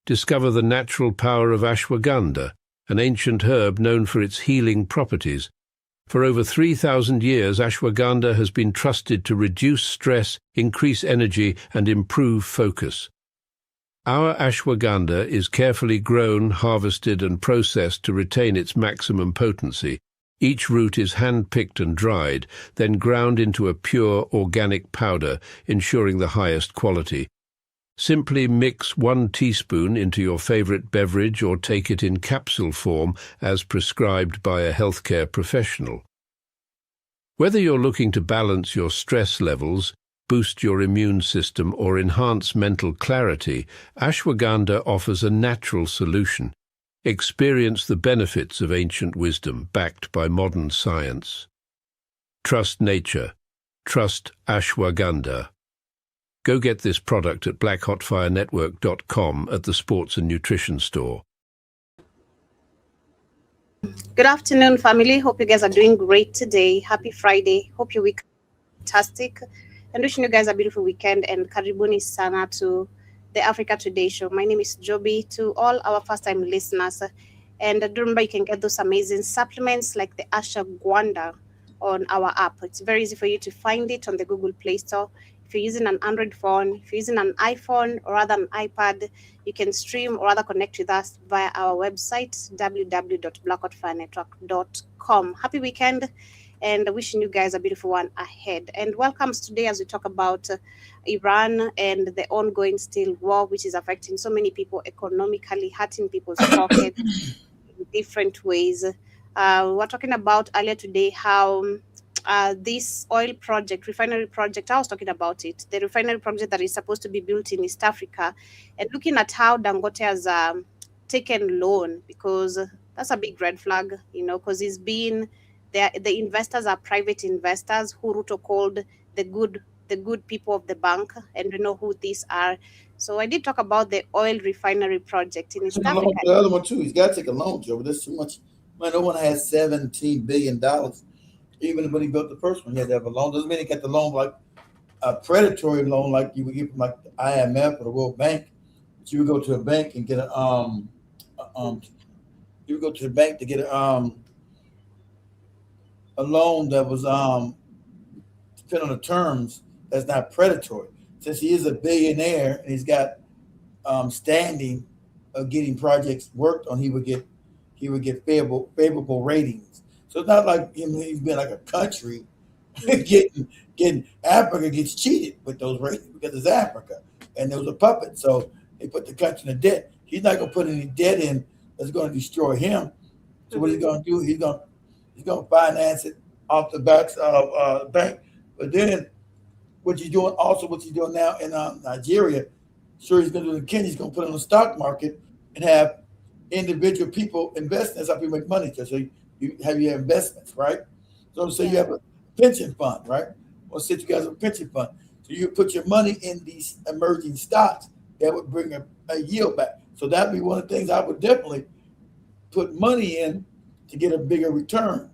Discover the natural power of ashwagandha, an ancient herb known for its healing properties. For over 3,000 years, ashwagandha has been trusted to reduce stress, increase energy, and improve focus. Our ashwagandha is carefully grown, harvested, and processed to retain its maximum potency. Each root is hand-picked and dried, then ground into a pure, organic powder, ensuring the highest quality. Simply mix 1 teaspoon into your favorite beverage or take it in capsule form as prescribed by a healthcare professional. Whether you're looking to balance your stress levels, boost your immune system, or enhance mental clarity, ashwagandha offers a natural solution. Experience the benefits of ancient wisdom backed by modern science. Trust nature. Trust ashwagandha. Go get this product at blackhotfirenetwork.com at the Sports and Nutrition Store. Good afternoon, family. Hope you guys are doing great today. Happy Friday. Hope your week is fantastic. And wishing you guys a beautiful weekend. And karibuni sana to the Africa Today show. My name is Joby. To all our first-time listeners. And remember, you can get those amazing supplements like the ashwagandha on our app. It's very easy for you to find it on the Google Play Store. If you're using an Android phone, if you're using an iPhone or rather an iPad, you can stream or rather connect with us via our website, www.blackhotfirenetwork.com. Happy weekend and wishing you guys a beautiful one ahead. And welcome today as we talk about Iran and the ongoing still war, which is affecting so many people economically, hurting people's pockets in different ways. We're talking about earlier today how this oil project, refinery project, I was talking about it, the refinery project that is supposed to be built in East Africa, and looking at how Dangote has taken loan, because that's a big red flag, because he's been, the investors are private investors who Ruto called the good people of the bank, and we know who these are. So I did talk about the oil refinery project in East Africa. The other one too, he's got to take a loan, Joe, but there's too much. No one has $17 billion. Even when he built the first one, he had to have a loan. Doesn't mean he got the loan like a predatory loan like you would get from like the IMF or the World Bank. But you would go to a bank and get a you would go to the bank to get a loan that was depending on the terms, that's not predatory. Since he is a billionaire and he's got standing of getting projects worked on, he would get favorable ratings. So it's not like he's been like a country getting Africa gets cheated with those ratings because it's Africa and there was a puppet. So they put the country in debt. He's not gonna put any debt in that's gonna destroy him. So what he's gonna do, he's gonna finance it off the backs of bank. But then what he's doing now in Nigeria, sure he's gonna do in Kenya, he's gonna put it on the stock market and have individual people invest. That's how people make money. So you have your investments, right? So say you have a pension fund, right? Or say you guys have a pension fund. So you put your money in these emerging stocks that would bring a yield back. So that'd be one of the things I would definitely put money in to get a bigger return.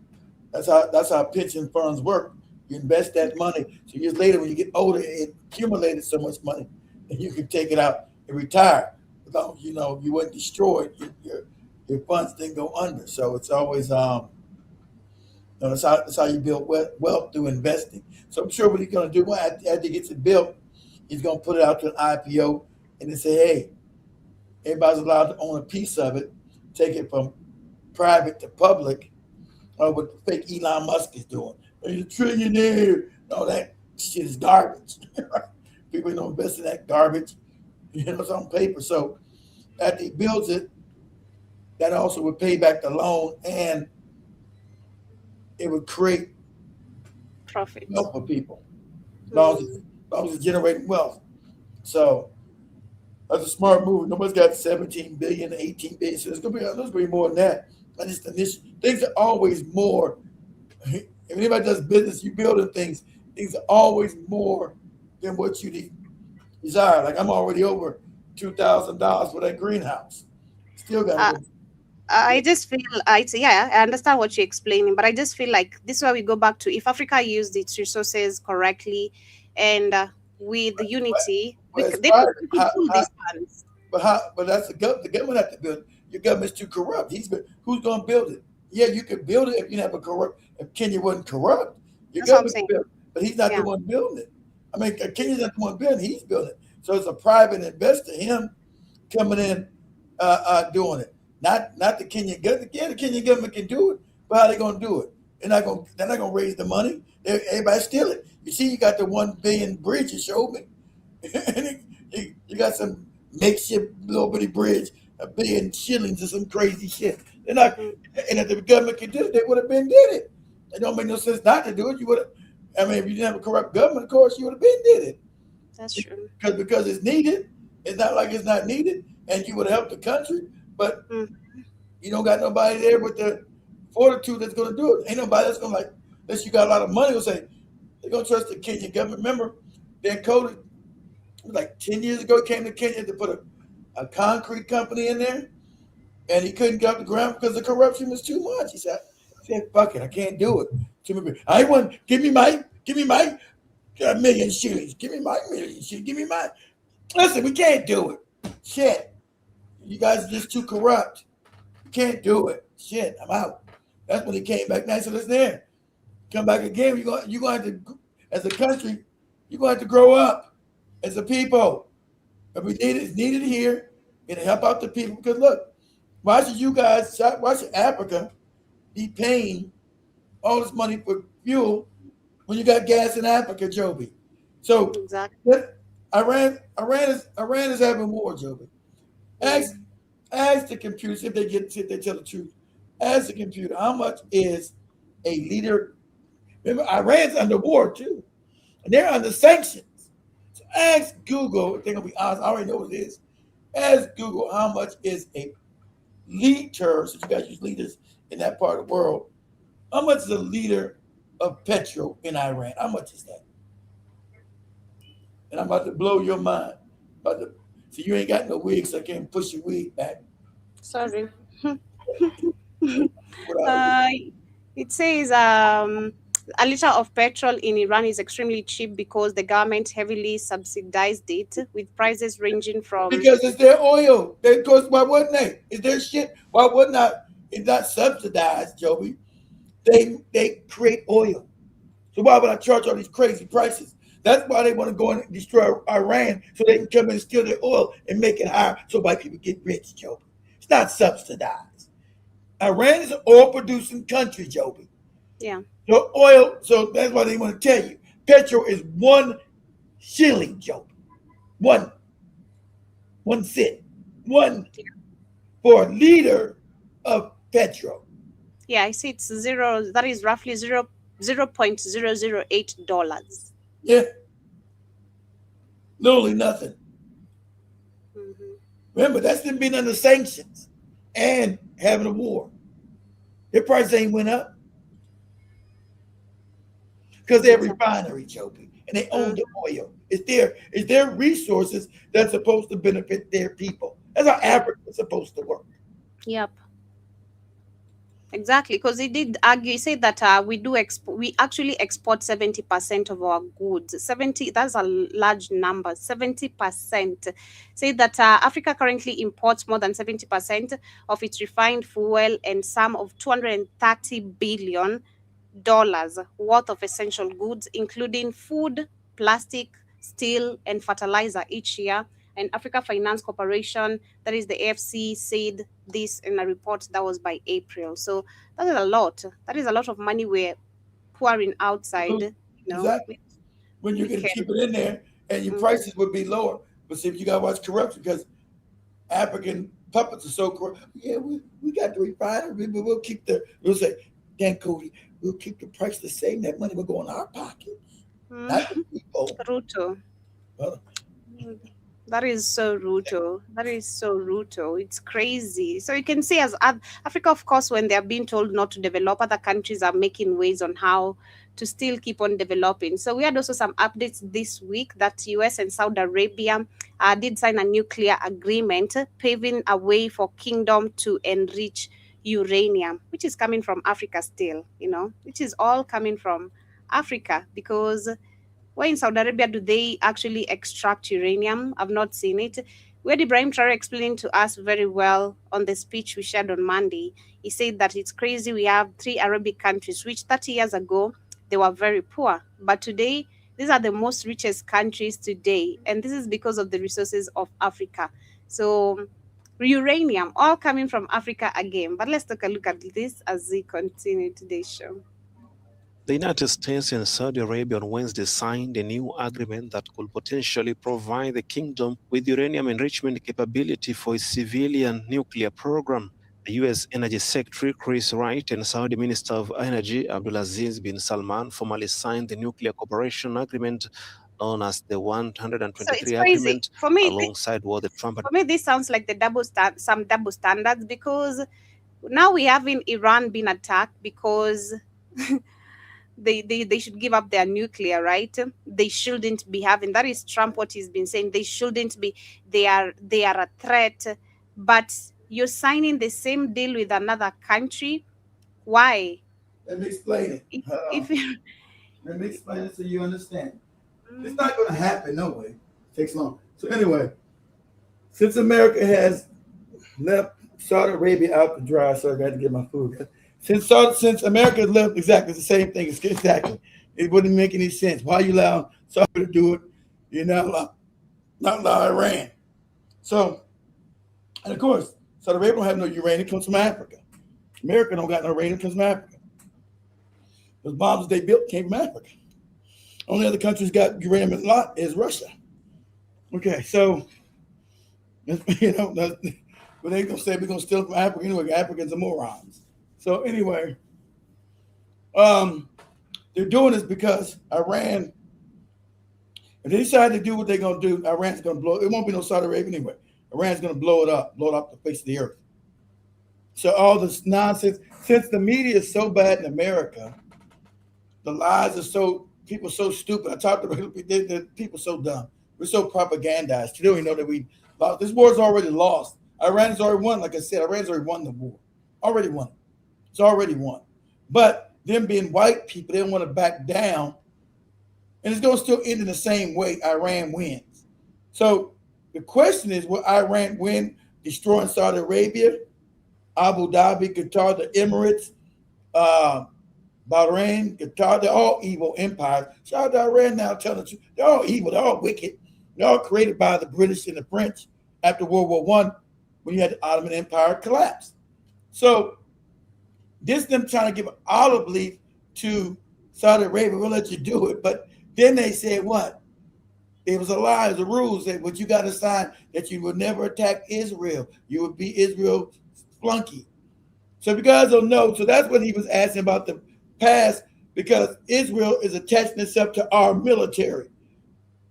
That's how pension funds work. You invest that money. So years later, when you get older, it accumulated so much money and you can take it out and retire. Without, you weren't destroyed. Your funds didn't go under. So it's always that's how you build wealth through investing. So I'm sure what he's going to do after he gets it built, he's going to put it out to an IPO and then say, hey, everybody's allowed to own a piece of it, take it from private to public, or what the fake Elon Musk is doing. He's a trillionaire. No, that shit is garbage. People don't invest in that garbage. It's on paper. So after he builds it, that also would pay back the loan and it would create profit for people. As long as it's generating wealth. So that's a smart move. Nobody's got 17 billion, 18 billion. So there's gonna be more than that. I just things are always more. If anybody does business, you building things are always more than what you desire. Like I'm already over $2,000 for that greenhouse. Still got to I just feel, I understand what you're explaining, but I just feel like this is where we go back to, if Africa used its resources correctly and with unity, they could pull these funds. But that's the government. The government has to build it. Your government's too corrupt. Who's going to build it? Yeah, you could build it if you have a corrupt. If Kenya wasn't corrupt, your That's what I'm government saying. built it. But he's not Yeah. the one building it. I mean, Kenya's not the one building it. He's building it. So it's a private investor, him coming in, doing it. Not the Kenyan government. Yeah, the Kenyan government can do it, but how they going to do it? They're not going to raise the money. Everybody steal it. You see, you got the 1 billion bridge you showed me. You got some makeshift little bitty bridge, $1 billion shillings or some crazy shit. They're not, Mhm. and if the government could do it, they would have been did it. It don't make no sense not to do it. You would have. I mean, if you didn't have a corrupt government, of course, you would have been did it. That's true. Because it's needed. It's not like it's not needed, and you would have helped the country. But Mhm. you don't got nobody there with the fortitude that's going to do it. Ain't nobody that's going to like. Unless you got a lot of money, will say they're going to trust the Kenyan government. Remember, Dan Cody, like 10 years ago, came to Kenya to put a concrete company in there, and he couldn't get off the ground because the corruption was too much. He said, "Fuck it, I can't do it." I want give me my million shillings. Give me my million shillings. Give me my. Listen, we can't do it. Shit, you guys are just too corrupt. You can't do it. Shit, I'm out. That's when he came back. Now he said, "Listen there, come back again. You're going to, as a country, you're going to have to grow up as a people. If we need it, it's needed here, and help out the people. Because look, why should Africa be paying all this money for fuel when you got gas in Africa, Joby? So Exactly. Iran is having war, Joby. Ask the computer if they tell the truth. Ask the computer how much is a liter. Remember, Iran's under war too, and they're under sanctions. So ask Google. They're gonna be honest. I already know what it is. Ask Google how much is a liter. Since you guys use liters in that part of the world, how much is a liter of petrol in Iran? How much is that? And I'm about to blow your mind. So you ain't got no wig, so I can't push your wig back. Sorry. Without It says a liter of petrol in Iran is extremely cheap because the government heavily subsidized it, with prices ranging from because it's their oil. Because why wouldn't they? It's their shit. Why would not? It's not subsidized, Joey. They create oil. So why would I charge all these crazy prices? That's why they want to go and destroy Iran so they can come in and steal their oil and make it higher so white people get rich, Joby. It's not subsidized. Iran is an oil producing country, Joby. yeah. So that's why they want to tell you. Petrol is 1 shilling, Joby. One cent. One for a liter of petrol. Yeah, I see it's zero. That is roughly $0.008. Yeah. Literally nothing. Mm-hmm. Remember, that's them being under sanctions and having a war. Their price ain't went up because they're a refinery, Joby, and they own the oil. It's their resources that's supposed to benefit their people. That's how Africa's supposed to work. Yep. Exactly, because he did argue. He said that we actually export 70% of our goods. 70, that's a large number. 70%. Say that Africa currently imports more than 70% of its refined fuel and some of $230 billion worth of essential goods, including food, plastic, steel, and fertilizer each year. And Africa Finance Corporation, that is the AFC, said this in a report that was by April. So that is a lot. That is a lot of money we're pouring outside. Exactly. When you can keep it in there and your prices would be lower. But see, if you got to watch corruption because African puppets are so corrupt. Yeah, we got the refinery, but we'll say, Dan Cody, we'll keep the price the same. That money will go in our pockets. Not the people. Ruto. That is so Ruto. That is so Ruto. It's crazy. So you can see as Africa, of course, when they're being told not to develop, other countries are making ways on how to still keep on developing. So we had also some updates this week that US and Saudi Arabia did sign a nuclear agreement, paving a way for kingdom to enrich uranium, which is coming from Africa still, which is all coming from Africa because where in Saudi Arabia do they actually extract uranium? I've not seen it. where Ibrahim Traore explained to us very well on the speech we shared on Monday. He said that it's crazy we have three Arabic countries, which 30 years ago, they were very poor. But today, these are the most richest countries today. And this is because of the resources of Africa. So uranium, all coming from Africa again. But let's take a look at this as we continue today's show. The United States and Saudi Arabia on Wednesday signed a new agreement that could potentially provide the kingdom with uranium enrichment capability for its civilian nuclear program. The U.S. Energy Secretary Chris Wright and Saudi Minister of Energy Abdulaziz bin Salman formally signed the Nuclear Cooperation Agreement, known as the 123 So it's crazy. Agreement, For me, alongside what the Trump for me, this sounds like the some double standards, because now we have in Iran been attacked because they should give up their nuclear, right? They shouldn't be having that. Is Trump what he's been saying? They shouldn't be. They are a threat, but you're signing the same deal with another country. Why? Let me explain it. If Let me explain it so you understand. It's not going to happen, no way. It takes long. So anyway, since America has left Saudi Arabia out to dry, so I got to get my food. Since America left, exactly the same thing. Exactly. It wouldn't make any sense. Why you allow Saudi to do it? You're not allow Iran. So, and of course, Saudi Arabia don't have no uranium. It comes from Africa. America don't got no uranium. It comes from Africa. Those bombs they built came from Africa. Only other countries got uranium a lot is Russia. Okay, so but they gonna say we're gonna steal from Africa anyway. Africans are morons. So anyway, they're doing this because Iran, if they decide to do what they're gonna do, Iran's gonna blow. It won't be no Saudi Arabia anyway. Iran's gonna blow it up the face of the earth. So all this nonsense, since the media is so bad in America, the lies are people so stupid. I talked to people so dumb. We're so propagandized. You don't even know that we lost. This war's already lost. Iran's already won. Like I said, Iran's already won the war. Already won. It's already won. But them being white people, they don't want to back down. And it's going to still end in the same way Iran wins. So the question is, will Iran win, destroying Saudi Arabia, Abu Dhabi, Qatar, the Emirates, Bahrain, Qatar? They're all evil empires. Shout out to Iran now, telling the truth. They're all evil. They're all wicked. They're all created by the British and the French after World War I, when you had the Ottoman Empire collapse. So this them trying to give an olive leaf to Saudi Arabia. We'll let you do it. But then they said what? It was a lie. It was a rule. Said, but you got to sign that you would never attack Israel. You would be Israel's flunky. So if you guys don't know, so that's what he was asking about the past, because Israel is attaching itself to our military.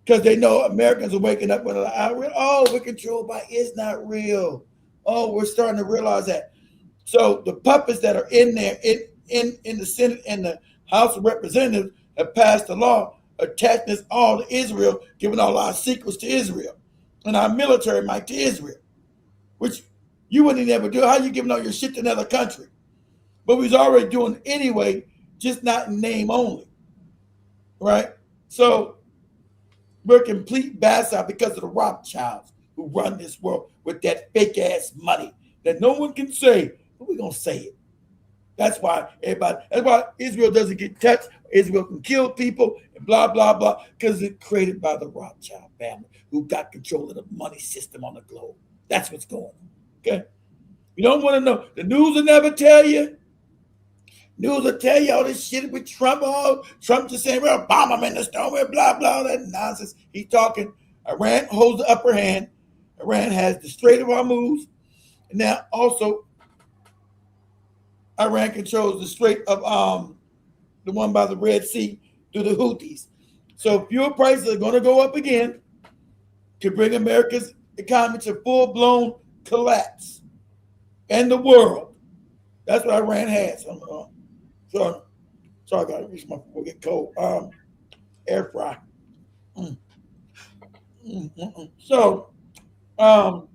Because they know Americans are waking up with we're controlled by, it's not real. Oh, we're starting to realize that. So the puppets that are in there in the Senate and the House of Representatives have passed a law attaching us all to Israel, giving all our secrets to Israel and our military might to Israel, which you wouldn't ever do. How you giving all your shit to another country? But we was already doing it anyway, just not in name only, right? So we're complete bastard because of the Rothschilds who run this world with that fake ass money that no one can say, but we're gonna say it. That's why Israel doesn't get touched. Israel can kill people and blah, blah, blah, because it's created by the Rothschild family who got control of the money system on the globe. That's what's going on, okay? You don't want to know. The news will never tell you. News will tell you all this shit with Trump. Oh, Trump just saying, well, bomb him in the storm, blah, blah, that nonsense. He's talking. Iran holds the upper hand. Iran has the Strait of Hormuz. And now also, Iran controls the Strait of the one by the Red Sea through the Houthis. So fuel prices are going to go up again to bring America's economy to full-blown collapse. And the world. That's what Iran has. Sorry, I got to reach my foot, get cold. Air fry. So, all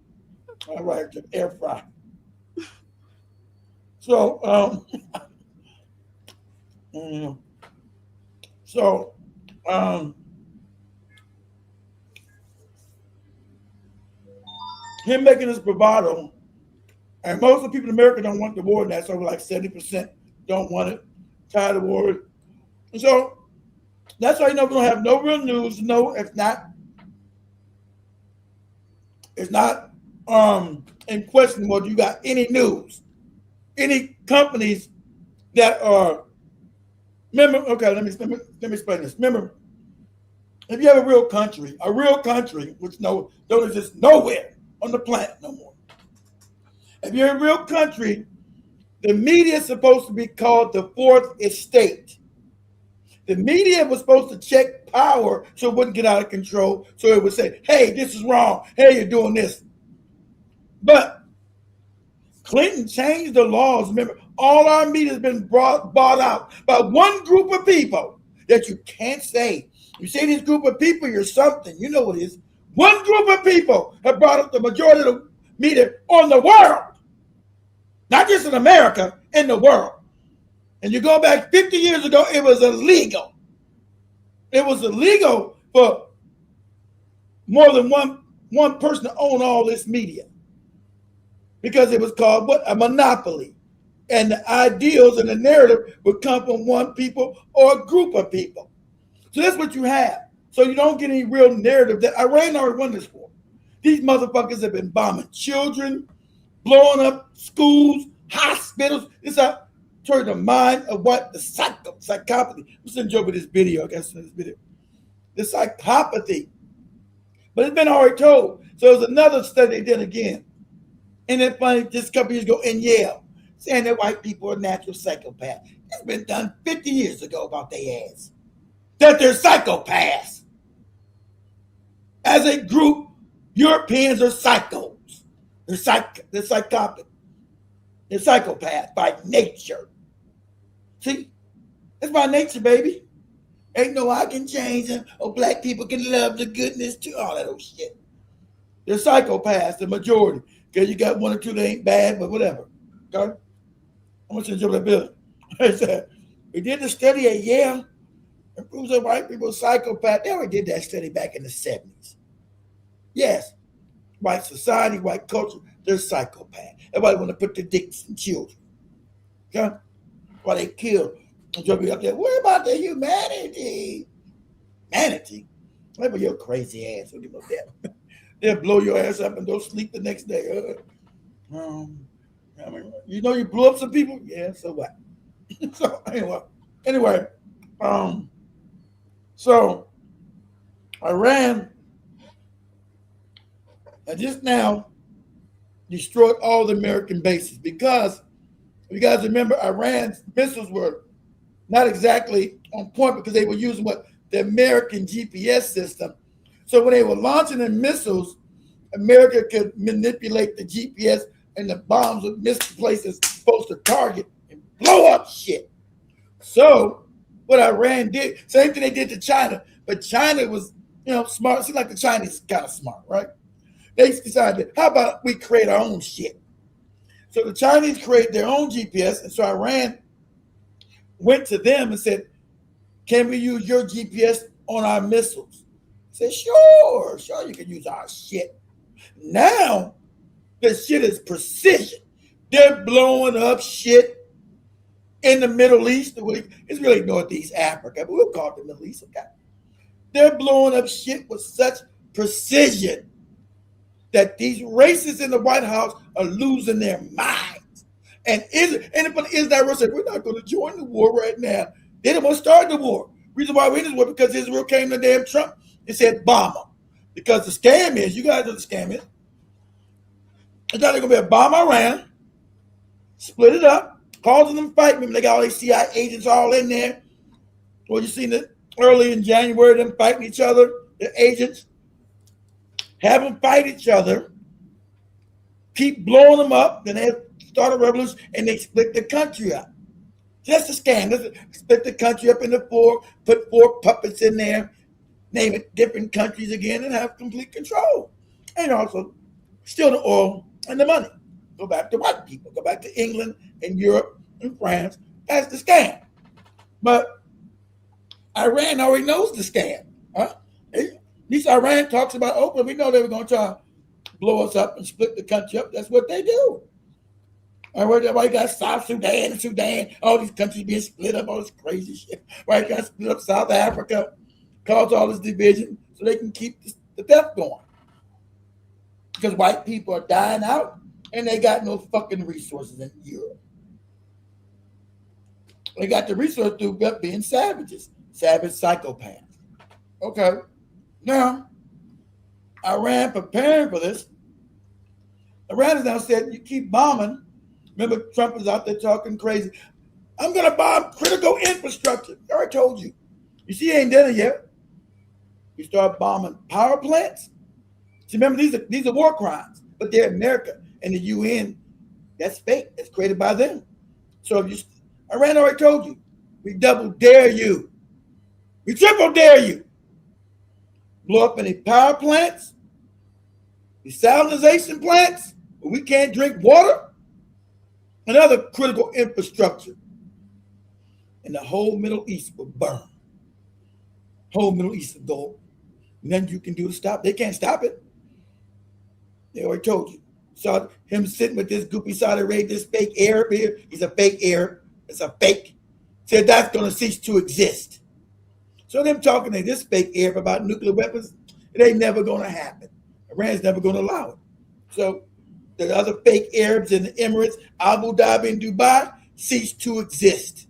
right, air fry. So, him making this bravado, and most of the people in America don't want the war. That's over like 70% don't want it, tired of the war. And so that's why we don't have no real news. No, it's not in question whether you got any news, any companies that are. Remember, okay, let me explain this. Remember, if you have a real country, which don't exist nowhere on the planet no more. If you're a real country, the media is supposed to be called the fourth estate. The media was supposed to check power so it wouldn't get out of control. So it would say, hey, this is wrong. Hey, you're doing this. But Clinton changed the laws. Remember, all our media has been bought out by one group of people that you can't say. You say this group of people, you're something. You know what it is. One group of people have brought up the majority of the media on the world. Not just in America, in the world. And you go back 50 years ago, it was illegal. It was illegal for more than one person to own all this media. Because it was called what? A monopoly. And the ideals and the narrative would come from one people or a group of people. So that's what you have. So you don't get any real narrative that Iran already won this war. These motherfuckers have been bombing children, blowing up schools, hospitals. It's a toward the mind of what the psychopathy. I'm sending you over this video. I guess this video. The psychopathy. But it's been already told. So there's another study they did again. And then finally, just a couple years ago in Yale, saying that white people are natural psychopaths. It's been done 50 years ago about their ass. That they're psychopaths. As a group, Europeans are psychos. They're psychopathic. They're psychopaths by nature. See? That's by nature, baby. Ain't no I can change them or black people can love the goodness too. All that old shit. They're psychopaths, the majority. Okay, you got one or two that ain't bad, but whatever. Okay? I'm gonna send you that bill. We did the study at Yale. It proves that white people are psychopaths. They already did that study back in the 70s. Yes. White society, white culture, they're psychopaths. Everybody want to put their dicks in children. Okay? Why they kill. And you'll be up there, what about the humanity? Humanity? Whatever your crazy ass will give up that. They'll blow your ass up and go sleep the next day. I mean, you know you blew up some people? Yeah, so what? So anyway, so Iran just now destroyed all the American bases because you guys remember Iran's missiles were not exactly on point because they were using the American GPS system. So when they were launching the missiles, America could manipulate the GPS and the bombs would miss the places supposed to target and blow up shit. So what Iran did, same thing they did to China, but China was, smart. It seems like the Chinese kind of smart, right? They decided, how about we create our own shit? So the Chinese created their own GPS, and so Iran went to them and said, can we use your GPS on our missiles? They said, sure, you can use our shit. Now, the shit is precision. They're blowing up shit in the Middle East. It's really Northeast Africa, but we'll call it the Middle East. Okay? They're blowing up shit with such precision that these racists in the White House are losing their minds. And Israel said, we're not going to join the war right now. They didn't want to start the war. Reason why we're in this war because Israel came to damn Trump and said, bomb them. Because the scam is, you guys know the scam is, it's not going to be a bomb Iran, split it up, causing them fight. Remember, they got all these CIA agents all in there. Well, you seen it early in January, them fighting each other, the agents. Have them fight each other, keep blowing them up, then they start a revolution, and they split the country up. Just a scam. Split the country up into four, put 4 puppets in there, name it different countries again, and have complete control. And also steal the oil and the money. Go back to white people. Go back to England and Europe and France. That's the scam. But Iran already knows the scam. Huh? At least Iran talks about Oprah. We know they were going to try to blow us up and split the country up. That's what they do. All right, why you got South Sudan and Sudan, all these countries being split up, all this crazy shit. Why you got split up South Africa, cause all this division so they can keep the death going. Because white people are dying out and they got no fucking resources in Europe. They got the resources through being savages, savage psychopaths. Okay, now Iran preparing for this. Iran has now said, you keep bombing. Remember, Trump is out there talking crazy. I'm going to bomb critical infrastructure. I already told you. You see, he ain't done it yet. You start bombing power plants. See, remember, these are war crimes, but they're America and the UN. That's fake. That's created by them. So if you, Iran already told you, we double dare you. We triple dare you. Blow up any power plants, desalinization plants, where we can't drink water, and other critical infrastructure. And the whole Middle East will burn. Whole Middle East will go. Nothing you can do to stop. They can't stop it. They already told you. Saw him sitting with this goopy Saudi Arabia, this fake Arab here. He's a fake Arab. It's a fake. Said that's going to cease to exist. So them talking to this fake Arab about nuclear weapons, it ain't never going to happen. Iran's never going to allow it. So the other fake Arabs in the Emirates, Abu Dhabi, and Dubai cease to exist.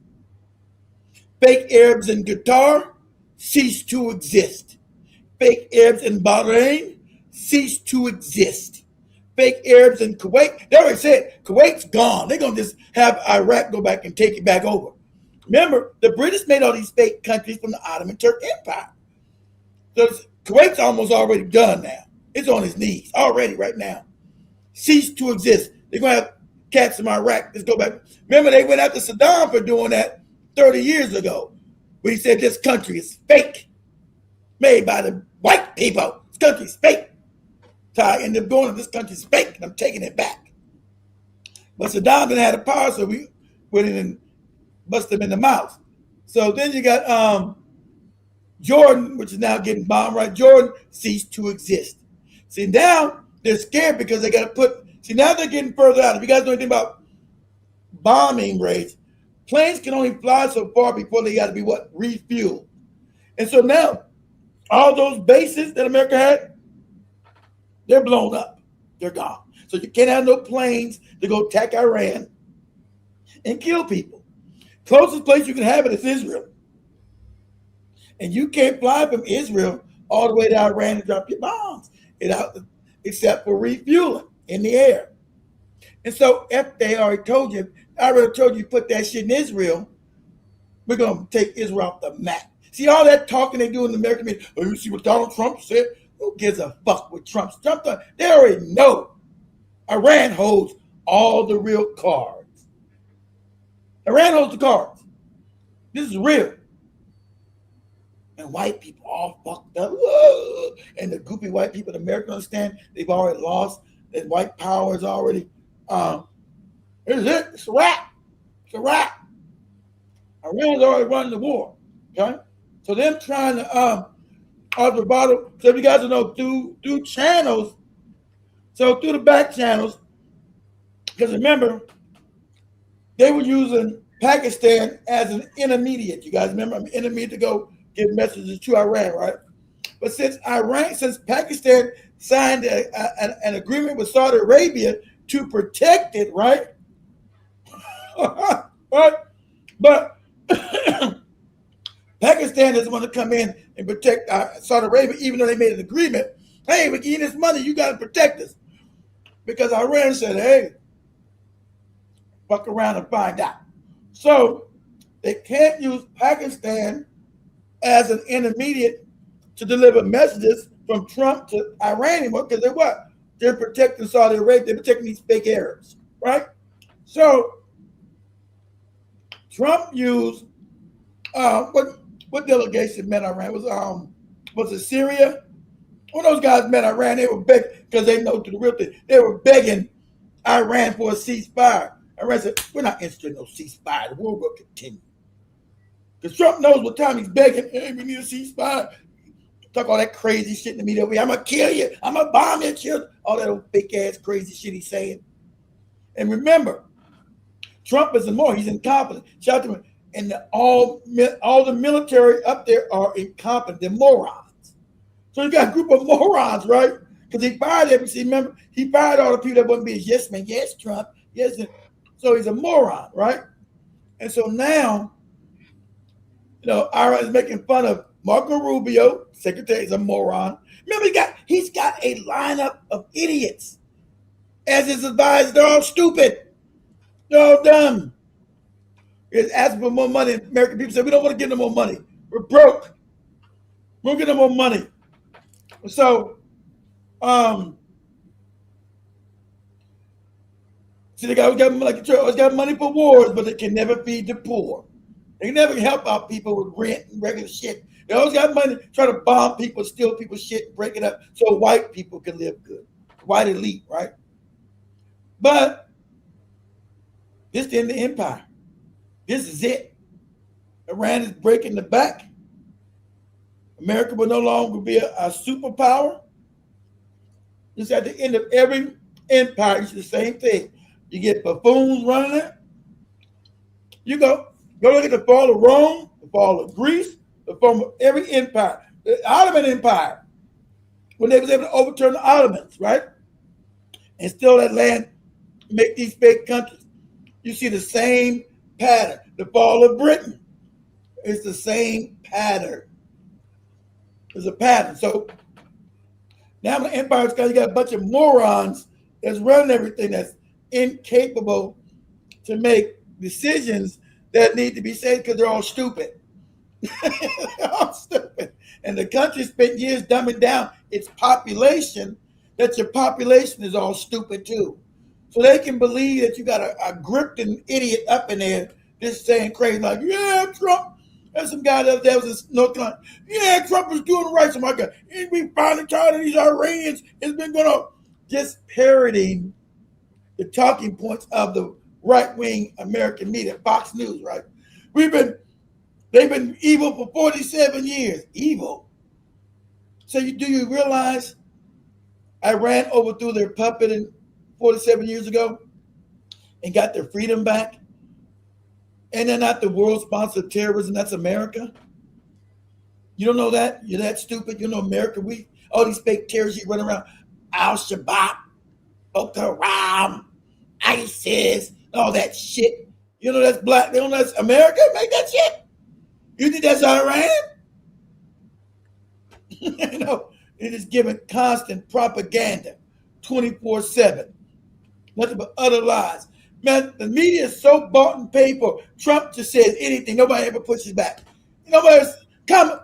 Fake Arabs in Qatar cease to exist. Fake Arabs in Bahrain cease to exist. Fake Arabs in Kuwait, they already said Kuwait's gone. They're going to just have Iraq go back and take it back over. Remember, the British made all these fake countries from the Ottoman Turk Empire. So Kuwait's almost already done now. It's on its knees already right now. Cease to exist. They're going to have cats from Iraq. Let's go back. Remember, they went after Saddam for doing that 30 years ago. When he said this country is fake. Made by the white people. This country's fake. So I ended up going, this country's fake, and I'm taking it back. But Saddam didn't have the power, so we went in and bust them in the mouth. So then you got Jordan, which is now getting bombed, right? Jordan ceased to exist. See, now they're scared because they got to now they're getting further out. If you guys know anything about bombing rates, planes can only fly so far before they got to be refueled. And so now all those bases that America had, they're blown up. They're gone. So you can't have no planes to go attack Iran and kill people. Closest place you can have it is Israel. And you can't fly from Israel all the way to Iran and drop your bombs except for refueling in the air. And so if they already told you, I already told you put that shit in Israel, we're going to take Israel off the map. See all that talking they do in the American media? Oh, you see what Donald Trump said? Who gives a fuck what Trump's done? They already know. Iran holds all the real cards. Iran holds the cards. This is real. And white people all fucked up. Whoa. And the goopy white people in America understand they've already lost. That white power is already, this is it. It's a wrap. It's a wrap. Iran's already running the war. Okay? So them trying to the bottom. So if you guys know through channels, so through the back channels, because remember, they were using Pakistan as an intermediate. You guys remember, an intermediate to go give messages to Iran, right? But since Pakistan signed an agreement with Saudi Arabia to protect it, right? Right? But Pakistan doesn't want to come in and protect Saudi Arabia, even though they made an agreement. Hey, we give you this money, you got to protect us. Because Iran said, hey, fuck around and find out. So they can't use Pakistan as an intermediate to deliver messages from Trump to Iran anymore, because they're what? They're protecting Saudi Arabia, they're protecting these fake Arabs, right? So Trump used what delegation met Iran? Was it Syria? When those guys met Iran, they were begging, because they know to the real thing, they were begging Iran for a ceasefire. Iran said, we're not interested in no ceasefire. The war will continue. Because Trump knows what time he's begging, hey, we need a ceasefire. talk all that crazy shit in the media. I'm gonna kill you. I'm gonna bomb your children. All that old fake ass crazy shit he's saying. And remember, Trump is more. He's incompetent. Shout to him. And all the military up there are incompetent. They're morons. So you got a group of morons, right? Because he fired everybody. Remember, he fired all the people that wouldn't be his yes man. Yes, Trump. Yes. So he's a moron, right? And so now, Ira is making fun of Marco Rubio, secretary, is a moron. Remember, he's got a lineup of idiots as his advisors. They're all stupid. They're all dumb. He's asking for more money. American people say, we don't want to give them more money. We're broke. We'll give them more money. So, see, they always got money for wars, but they can never feed the poor. They can never help out people with rent and regular shit. They always got money to try to bomb people, steal people's shit, break it up so white people can live good. White elite, right? But this is the end of the empire. This is it. Iran is breaking the back. America will no longer be a superpower. This is at the end of every empire. It's the same thing. You get buffoons running it. You go look at the fall of Rome, the fall of Greece, the fall of every empire. The Ottoman Empire, when they was able to overturn the Ottomans, right? And steal that land, make these fake countries. You see the same pattern. The fall of Britain. It's the same pattern. There's a pattern. So now the empire's got, you got a bunch of morons that's running everything, that's incapable to make decisions that need to be said because they're all stupid. They're all stupid. And the country spent years dumbing down its population, that your population is all stupid too. So they can believe that you got a gripped idiot up in there just saying crazy like, yeah, Trump. There's some guy that was in North Carolina. Yeah, Trump is doing right. So my God, we finally tired of these Iranians. It's been going on. Just parroting the talking points of the right-wing American media, Fox News, right? They've been evil for 47 years. Evil. So do you realize Iran overthrew their puppet 47 years ago and got their freedom back? And they're not the world sponsor of terrorism. That's America. You don't know that? You're that stupid. You know America. All these fake terrorists run around. Al-Shabaab, Boko Haram, ISIS, all that shit. You know that's black. They don't know that's America. Make that shit. You think that's Iran? They're just giving constant propaganda, 24/7. Nothing but utter lies. Man, the media is so bought and paid for. Trump just says anything. Nobody ever pushes back. Nobody's come.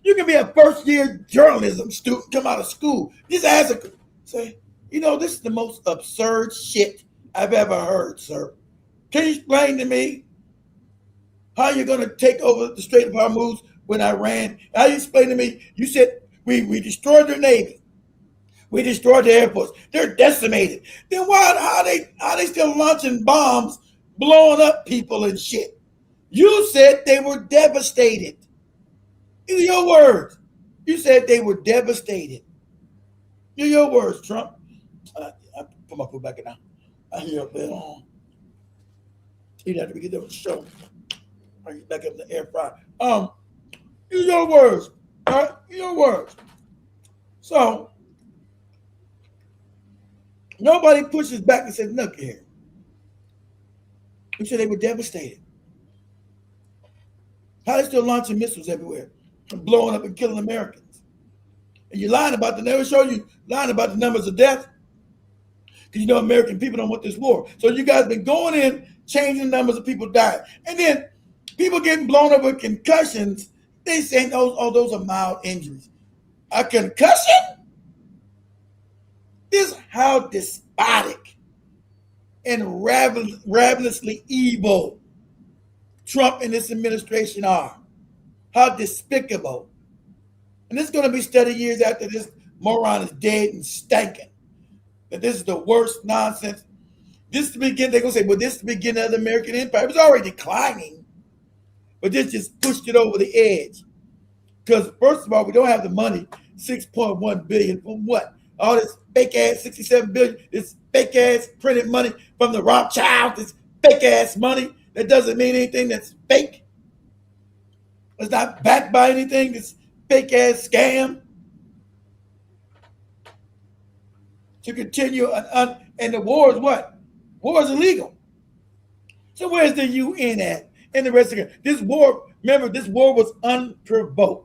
You can be a first-year journalism student, come out of school. Just say, this is the most absurd shit I've ever heard, sir. Can you explain to me how you're going to take over the Strait of Hormuz when Iran? How you explain to me? You said we destroyed their Navy. We destroyed the airports. They're decimated. Then how are they still launching bombs, blowing up people and shit? You said they were devastated. These are your words. You said they were devastated. These are your words, Trump. I put my foot back in now. I hear up there on. You'd have to get them a show. I get back up in the air fryer. These are your words. All right? Your words. So nobody pushes back and says, look here. You said they were devastated. How are they still launching missiles everywhere and blowing up and killing Americans? And you're lying about they never show you lying about the numbers of death. Because American people don't want this war. So you guys been going in, changing the numbers of people dying. And then people getting blown up with concussions, they saying those are mild injuries. A concussion? This is how despotic and ravenously evil Trump and this administration are. How despicable. And this is going to be studied years after this moron is dead and stinking. That this is the worst nonsense. This is the beginning. They're going to say, well, this is the beginning of the American empire. It was already declining. But this just pushed it over the edge. Because first of all, we don't have the money, 6.1 billion from what? All this fake ass 67 billion, this fake ass printed money from the Rothschild, this fake ass money that doesn't mean anything, that's fake. It's not backed by anything, this fake ass scam. To continue, and the war is what? War is illegal. So where's the UN at? And the rest of it? This war, remember, this war was unprovoked.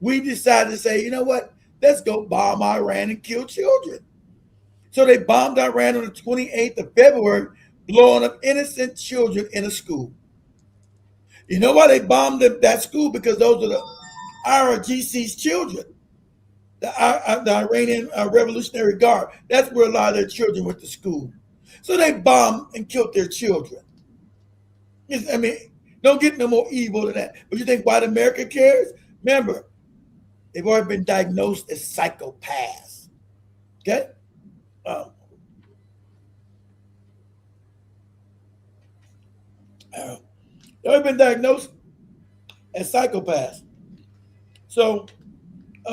We decided to say, you know what? Let's go bomb Iran and kill children. So they bombed Iran on the 28th of February, blowing up innocent children in a school. You know why they bombed that school? Because those are the IRGC's children, the Iranian Revolutionary Guard. That's where a lot of their children went to school. So they bombed and killed their children. I mean, don't get no more evil than that. But you think white America cares? Remember, they've already been diagnosed as psychopaths. Okay? They've already been diagnosed as psychopaths. So, they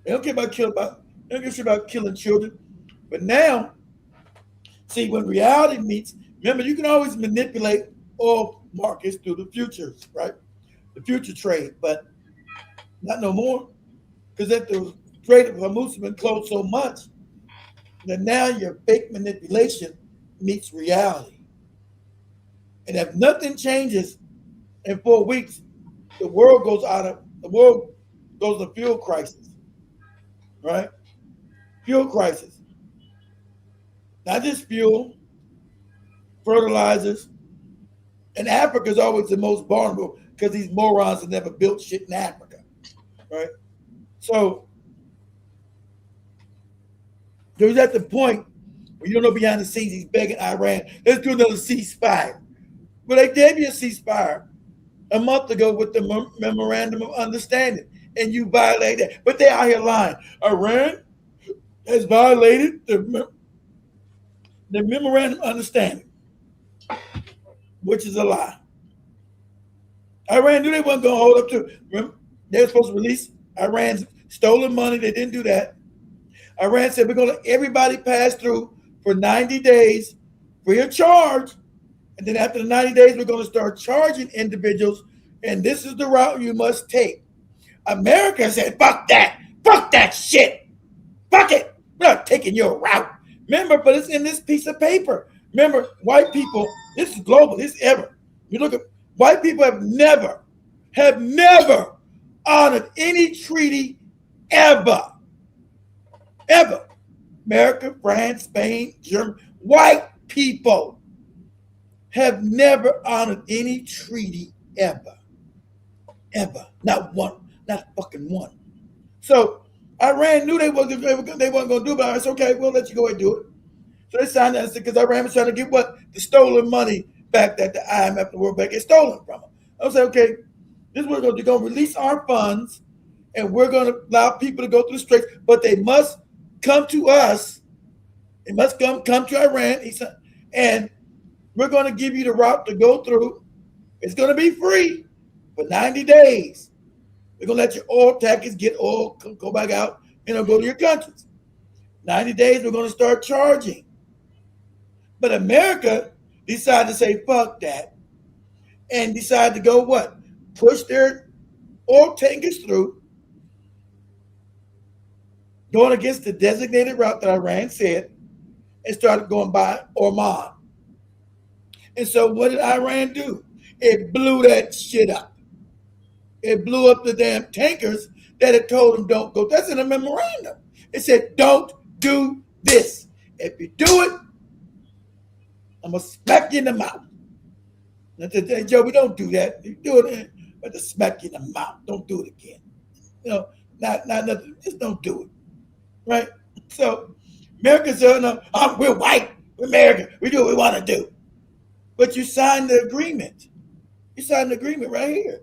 don't care about killing children. But now, see, when reality meets, remember, you can always manipulate oil markets through the futures, right? The future trade, but not no more. Because if the trade of Hormuz has been closed so much, that now your fake manipulation meets reality. And if nothing changes in 4 weeks, the world goes to fuel crisis, right? Fuel crisis. Not just fuel, fertilizers. And Africa is always the most vulnerable because these morons have never built shit in Africa, right? So there's at the point where you don't know behind the scenes he's begging Iran, let's do another ceasefire. But they gave you a ceasefire a month ago with the memorandum of understanding, and you violate that. But they're out here lying. Iran has violated the memorandum of understanding, which is a lie. Iran knew they weren't going to hold up to. Remember, they were supposed to release Iran's stolen money. They didn't do that. Iran said, we're going to let everybody pass through for 90 days free of charge. And then after the 90 days, we're going to start charging individuals. And this is the route you must take. America said, fuck that. Fuck that shit. Fuck it. We're not taking your route. Remember, but it's in this piece of paper. Remember, white people, this is global, this is ever. You look at white people have never honored any treaty ever. Ever. America, France, Spain, Germany, white people have never honored any treaty ever. Ever. Not one. Not fucking one. So Iran knew they wasn't going to do it, but I said, okay, we'll let you go ahead and do it. So they signed that because Iran was trying to get what? The stolen money back that the IMF and the World Bank had stolen from them. I was like, okay, this is what we're going to do. We're going to release our funds and we're going to allow people to go through the straits, but they must come to us. They must come to Iran. And we're going to give you the route to go through. It's going to be free for 90 days. We're going to let your oil tankers get oil, go back out, go to your countries. 90 days, we're going to start charging. But America decided to say, fuck that. And decided to go what? Push their oil tankers through, going against the designated route that Iran said, and started going by Oman. And so what did Iran do? It blew that shit up. It blew up the damn tankers that had told them don't go. That's in a memorandum. It said, don't do this. If you do it, I'm going to smack you in the mouth. And I said, Joe, we don't do that. You do it, but to smack you in the mouth. Don't do it again. Not nothing. Just don't do it. Right? So America said, no, we're white. We're American. We do what we want to do. But you signed the agreement. You signed the agreement right here.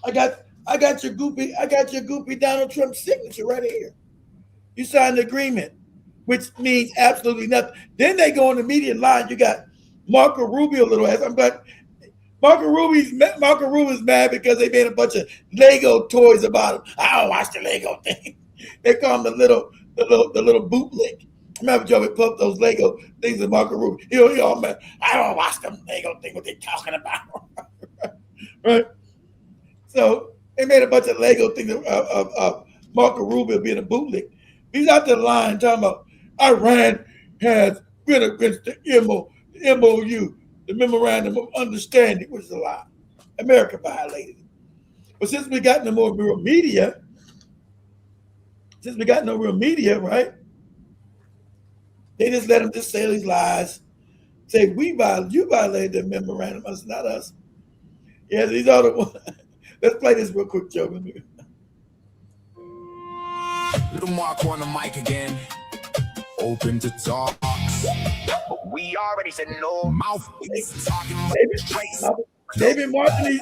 I got your goopy Donald Trump signature right here. You signed the agreement, which means absolutely nothing. Then they go on the media line. You got Marco Rubio, little ass. I'm like, Marco Rubio's mad because they made a bunch of Lego toys about him. I don't watch the Lego thing. They call him the little bootleg. Remember Joe would put up those Lego things of Marco Rubio. He all mad. I don't watch them Lego thing. What they talking about? Right? So they made a bunch of Lego things of Marco Rubio being a bootleg. He's out there lying, talking about Iran has been against the MOU, the Memorandum of Understanding, which is a lie. America violated it. But since we got no more real media, right? They just let him just say these lies. Say you violated the memorandum, it's not us. Yeah, these are the ones. Let's play this real quick, Joe. Little Mark on the mic again. Open to talk. We already said no. Mouthpiece talking David Martin.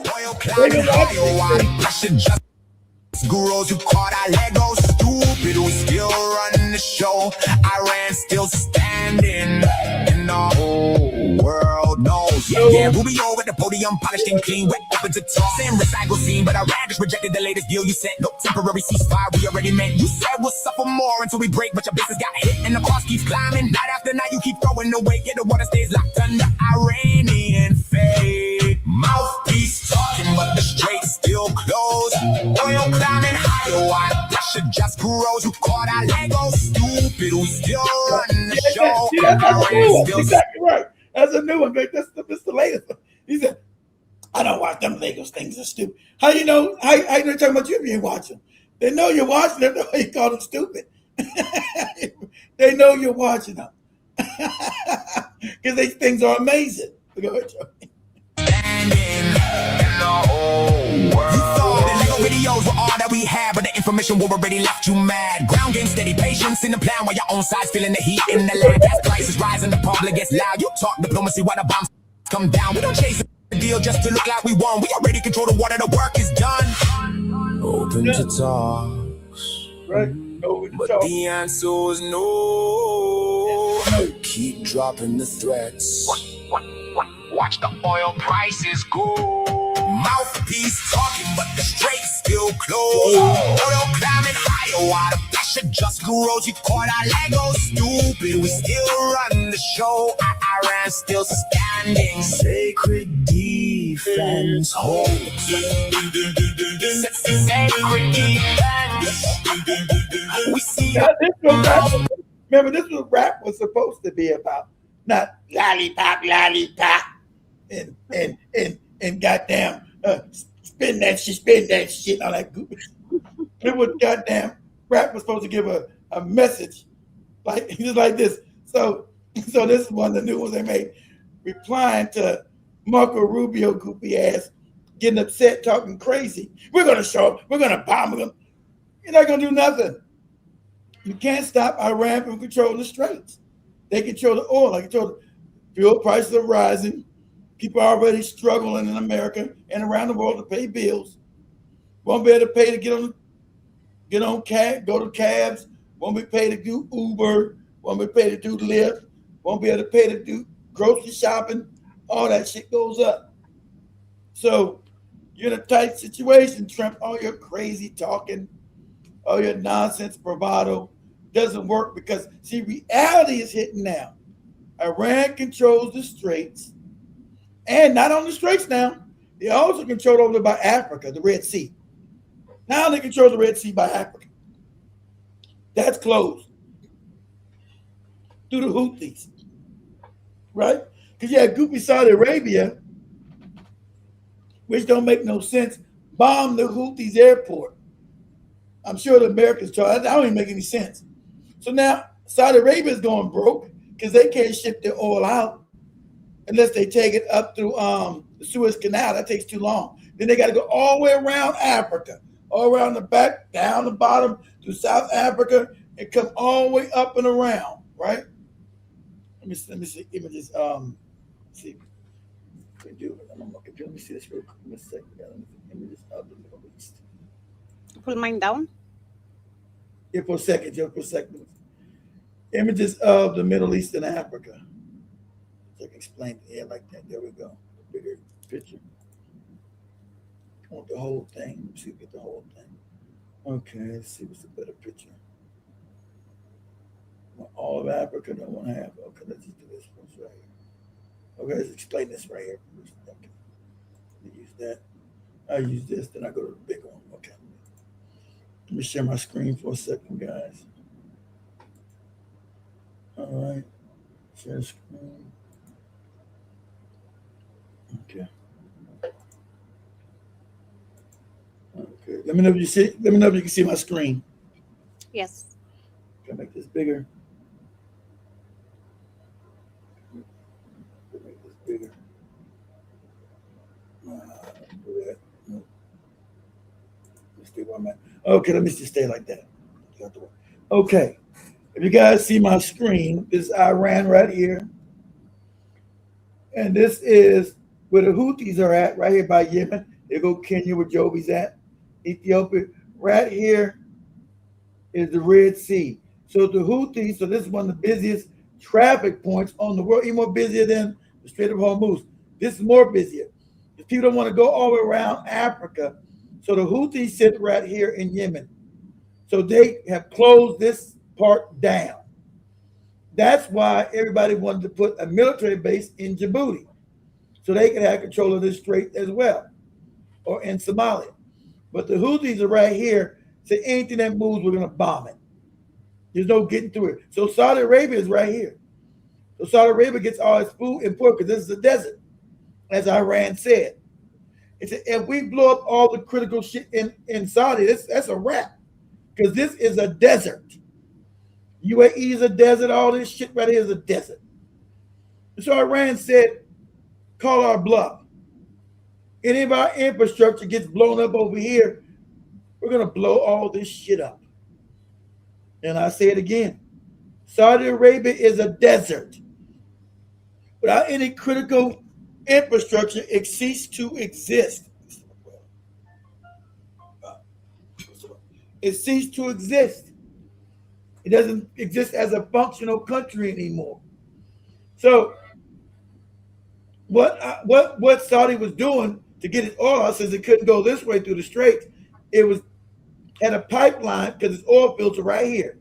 Gurus who caught our Legos stupid, we still running the show. Iran still standing, and the whole world knows. Yeah, Rubio at the podium, polished and clean, wet, open to talk. Same recycle scene, but Iran just rejected the latest deal you said. No temporary ceasefire, we already meant. You said we'll suffer more until we break, but your business got hit and the cost keeps climbing. Night after night, you keep throwing away, yeah, the water stays locked under Iranian fate. Mouthpiece talking, but the straits still closed. Oil climbing higher, why pressure just grows. You caught our Lego stupid, we still run the show. That's exactly right. That's a new one. That's the latest one. He said, I don't watch them Legos things are stupid. How you know? How you know talking about you being watching? They know you're watching them. That's why you call them stupid. They know you're watching them. Because these things are amazing. Go ahead, Joe. Videos were all that we had, but the information will already left you mad. Ground game steady, patience in the plan while your own side's feeling the heat in the land. Gas prices rising, the public gets loud. You talk diplomacy while the bombs come down. We don't chase the deal just to look like we won. We already control the water, the work is done. Open to talks, right? But the answer is no. Keep dropping the threats. Watch the oil prices go. Mouthpiece talking, but the straits still closed. Oil climbing higher, while the pressure just grows. You caught our Lego stupid, we still run the show. Iran still standing. Sacred defense holds. Sacred defense. We see. Remember, this was rap was supposed to be about, not lollipop, and goddamn spin that shit, all that goofy. It was goddamn rap was supposed to give a message, like just like this. So this is one of the new ones they made, replying to Marco Rubio goofy ass, getting upset, talking crazy. We're gonna show up, we're gonna bomb them. You're not gonna do nothing. You can't stop Iran from controlling the straits. They control the oil, they control the fuel prices are rising. People are already struggling in America and around the world to pay bills. Won't be able to pay to get on cab, go to cabs. Won't be paid to do Uber. Won't be paid to do Lyft. Won't be able to pay to do grocery shopping. All that shit goes up. So you're in a tight situation, Trump. All your crazy talking, all your nonsense bravado doesn't work because, see, reality is hitting now. Iran controls the straits. And not on the straits now. They also controlled over by Africa, the Red Sea. Now they control the Red Sea by Africa. That's closed. Through the Houthis. Right? Because you had goofy Saudi Arabia, which don't make no sense, bomb the Houthis airport. I'm sure the Americans try. That don't even make any sense. So now Saudi Arabia is going broke because they can't ship their oil out unless they take it up through the Suez Canal. That takes too long. Then they got to go all the way around Africa, all around the back, down the bottom to South Africa, and come all the way up and around, right? Let me see images. See. Let me see this real quick. Let me see images of the Middle East. Pull mine down. Yeah, for a second. Images of the Middle East and Africa. So I can explain it like that. There we go. Bigger. picture. I want the whole thing. Let's see if we get the whole thing. Okay, let's see what's a better picture. Well, all of Africa, no one half. Okay, let's just do this one right here. Okay, let's explain this right here. Okay. Let me use that. I use this, then I go to the big one. Okay. Let me share my screen for a second, guys. All right. Share screen. Okay. Okay. Let me know if you see. Let me know if you can see my screen. Yes. Can I make this bigger? Make this bigger. Do that. No. Let's stay where I'm at. Okay, let me just stay like that. Okay. If you guys see my screen, this is Iran right here. And this is where the Houthis are at, right here by Yemen. There go Kenya, where Joby's at. Ethiopia. Right here is the Red Sea. So the Houthis, so this is one of the busiest traffic points on the world, even more busier than the Strait of Hormuz. This is more busier. If people don't want to go all the way around Africa, so the Houthis sit right here in Yemen. So they have closed this part down. That's why everybody wanted to put a military base in Djibouti, so they can have control of this strait as well, or in Somalia. But the Houthis are right here. Say anything that moves, we're going to bomb it. There's no getting through it. So Saudi Arabia is right here. So Saudi Arabia gets all its food and pork because this is a desert, as Iran said. It said, if we blow up all the critical shit in Saudi, that's a wrap, because this is a desert. UAE is a desert. All this shit right here is a desert. And so Iran said, call our bluff. Any of our infrastructure gets blown up over here, we're going to blow all this shit up. And I say it again. Saudi Arabia is a desert. Without any critical infrastructure, it ceased to exist. It ceased to exist. It doesn't exist as a functional country anymore. So what Saudi was doing to get its oil out, since it couldn't go this way through the Straits, it was at a pipeline, because its oil fields are right here.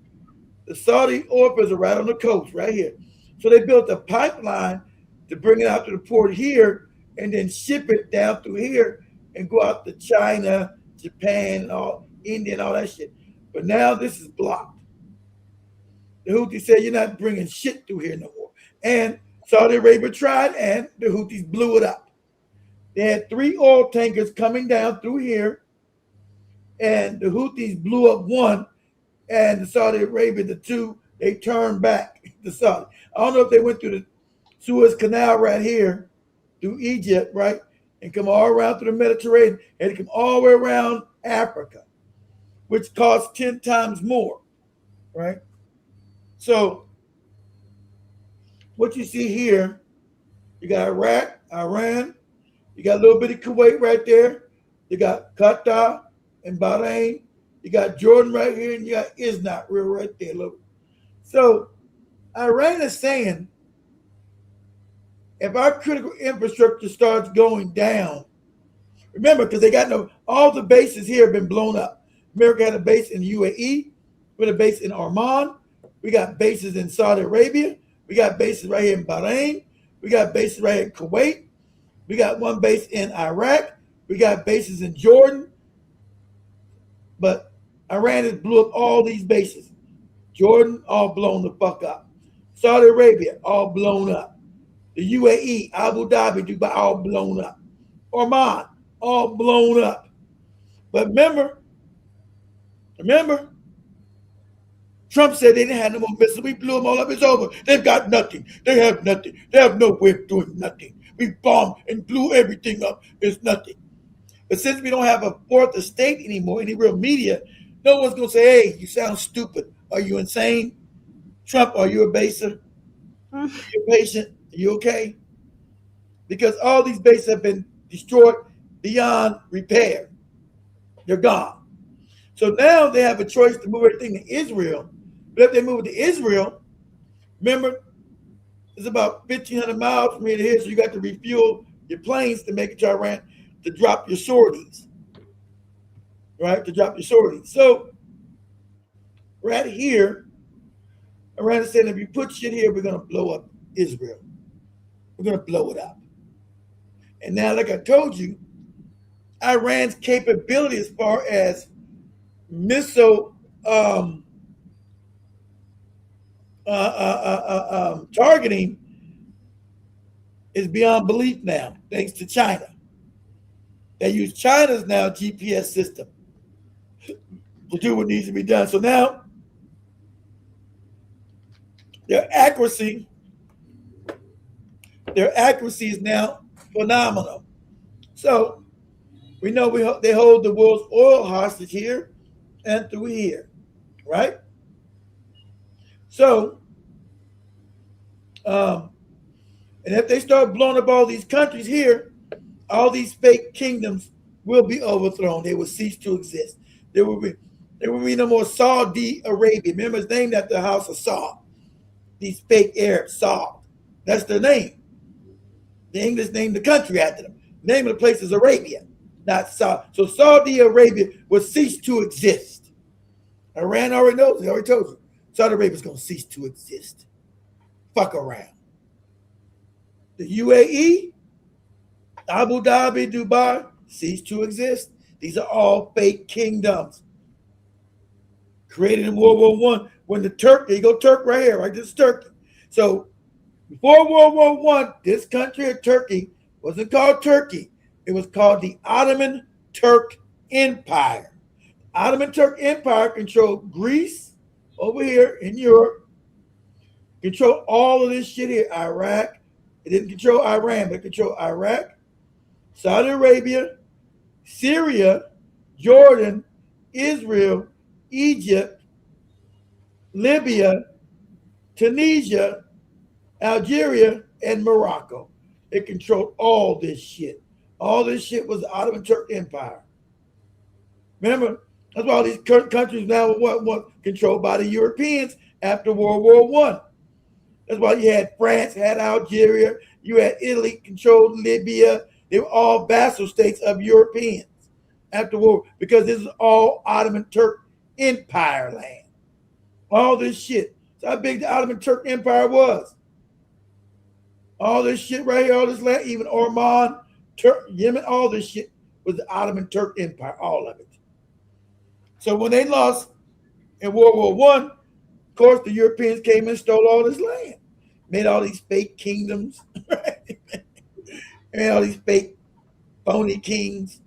The Saudi oil fields are right on the coast, right here. So they built a pipeline to bring it out to the port here and then ship it down through here and go out to China, Japan, and all India and all that shit. But now this is blocked. The Houthis said, you're not bringing shit through here no more. And Saudi Arabia tried, and the Houthis blew it up. They had 3 oil tankers coming down through here, and the Houthis blew up one, and the Saudi Arabia, the 2, they turned back to Saudi. I don't know if they went through the Suez Canal right here, through Egypt, right, and come all around through the Mediterranean, and they come all the way around Africa, which costs 10 times more, right? So what you see here, you got Iraq, Iran, you got a little bit of Kuwait right there, you got Qatar and Bahrain, you got Jordan right here, and you got Israel right there. Look. So Iran is saying, if our critical infrastructure starts going down, remember, because they got all the bases here have been blown up. America had a base in UAE, we had a base in Oman, we got bases in Saudi Arabia, we got bases right here in Bahrain, we got bases right here in Kuwait, we got one base in Iraq, we got bases in Jordan, but Iran has blew up all these bases. Jordan, all blown the fuck up. Saudi Arabia, all blown up. The UAE, Abu Dhabi, Dubai, all blown up. Oman, all blown up. But remember, Trump said they didn't have no more missiles. We blew them all up. It's over. They've got nothing. They have nothing. They have no way of doing nothing. We bombed and blew everything up. There's nothing. But since we don't have a fourth estate anymore, any real media, no one's going to say, hey, you sound stupid. Are you insane? Trump, are you a baser? Are you a patient? Are you okay? Because all these bases have been destroyed beyond repair. They're gone. So now they have a choice to move everything to Israel. But if they move it to Israel, remember, it's about 1,500 miles from here to here, so you got to refuel your planes to make it to Iran to drop your sorties, right? To drop your sorties. So right here, Iran is saying if you put shit here, we're gonna blow up Israel. We're gonna blow it up. And now, like I told you, Iran's capability as far as missile targeting is beyond belief now, thanks to China. They use China's now GPS system to do what needs to be done. So now their accuracy is now phenomenal. So we know they hold the world's oil hostage here and through here, right? So, and if they start blowing up all these countries here, all these fake kingdoms will be overthrown. They will cease to exist. There will be no more Saudi Arabia. Remember, it's named after the house of Saud. These fake Arabs, Saud. That's their name. The English named the country after them. The name of the place is Arabia, not Saudi. So Saudi Arabia will cease to exist. Iran already knows. He already told you. Saudi Arabia is going to cease to exist. Fuck around. The UAE, Abu Dhabi, Dubai, cease to exist. These are all fake kingdoms created in World War I. When the Turk, there you go, Turk right here, right? This is Turkey. So before World War I, this country of Turkey wasn't called Turkey. It was called the Ottoman Turk Empire. The Ottoman Turk Empire controlled Greece over here in Europe, controlled all of this shit here, Iraq. It didn't control Iran, but it controlled Iraq, Saudi Arabia, Syria, Jordan, Israel, Egypt, Libya, Tunisia, Algeria, and Morocco. It controlled all this shit. All this shit was the Ottoman Turk Empire. Remember, that's why all these countries now were controlled by the Europeans after World War I. That's why you had France, had Algeria, you had Italy, controlled Libya. They were all vassal states of Europeans after war, because this is all Ottoman Turk Empire land. All this shit. So how big the Ottoman Turk Empire was. All this shit right here, all this land, even Oman, Yemen, all this shit was the Ottoman Turk Empire, all of it. So when they lost in World War I, of course, the Europeans came and stole all this land, made all these fake kingdoms, right? Made all these fake phony kings.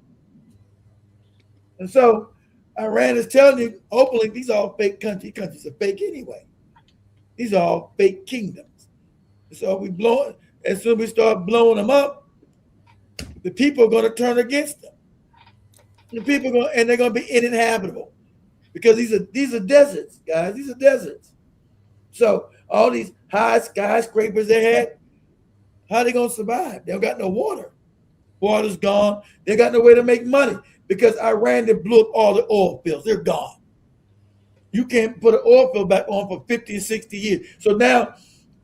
And so Iran is telling you openly, these are all fake countries. Countries are fake anyway. These are all fake kingdoms. So as soon as we start blowing them up, the people are going to turn against them. The people they're going to be uninhabitable, because these are deserts, guys. These are deserts. So all these high skyscrapers they had, how are they going to survive? They don't got no water. Water's gone. They got no way to make money, because Iran, they blew up all the oil fields. They're gone. You can't put an oil field back on for 50 or 60 years. So now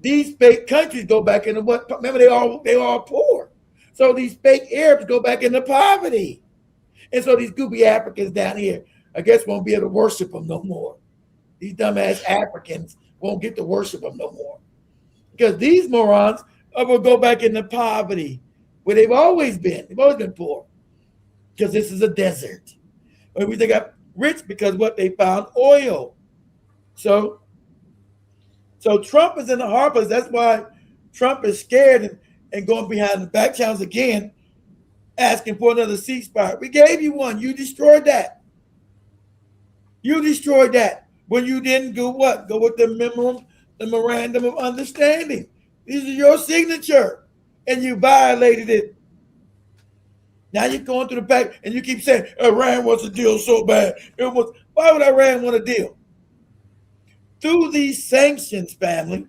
these fake countries go back into what? Remember, they all poor. So these fake Arabs go back into poverty. And so these goopy Africans down here, I guess, won't be able to worship them no more. These dumbass Africans won't get to worship them no more, because these morons will go back into poverty where they've always been. They've always been poor, because this is a desert. They got rich because what they found oil. So Trump is in the hard place. That's why Trump is scared and going behind the back channels again, asking for another ceasefire. We gave you one. You destroyed that. You destroyed that when you didn't go what? Go with the memorandum of understanding. These are your signature, and you violated it. Now you're going through the back, and you keep saying Iran wants a deal so bad. Why would Iran want a deal? Through these sanctions, family,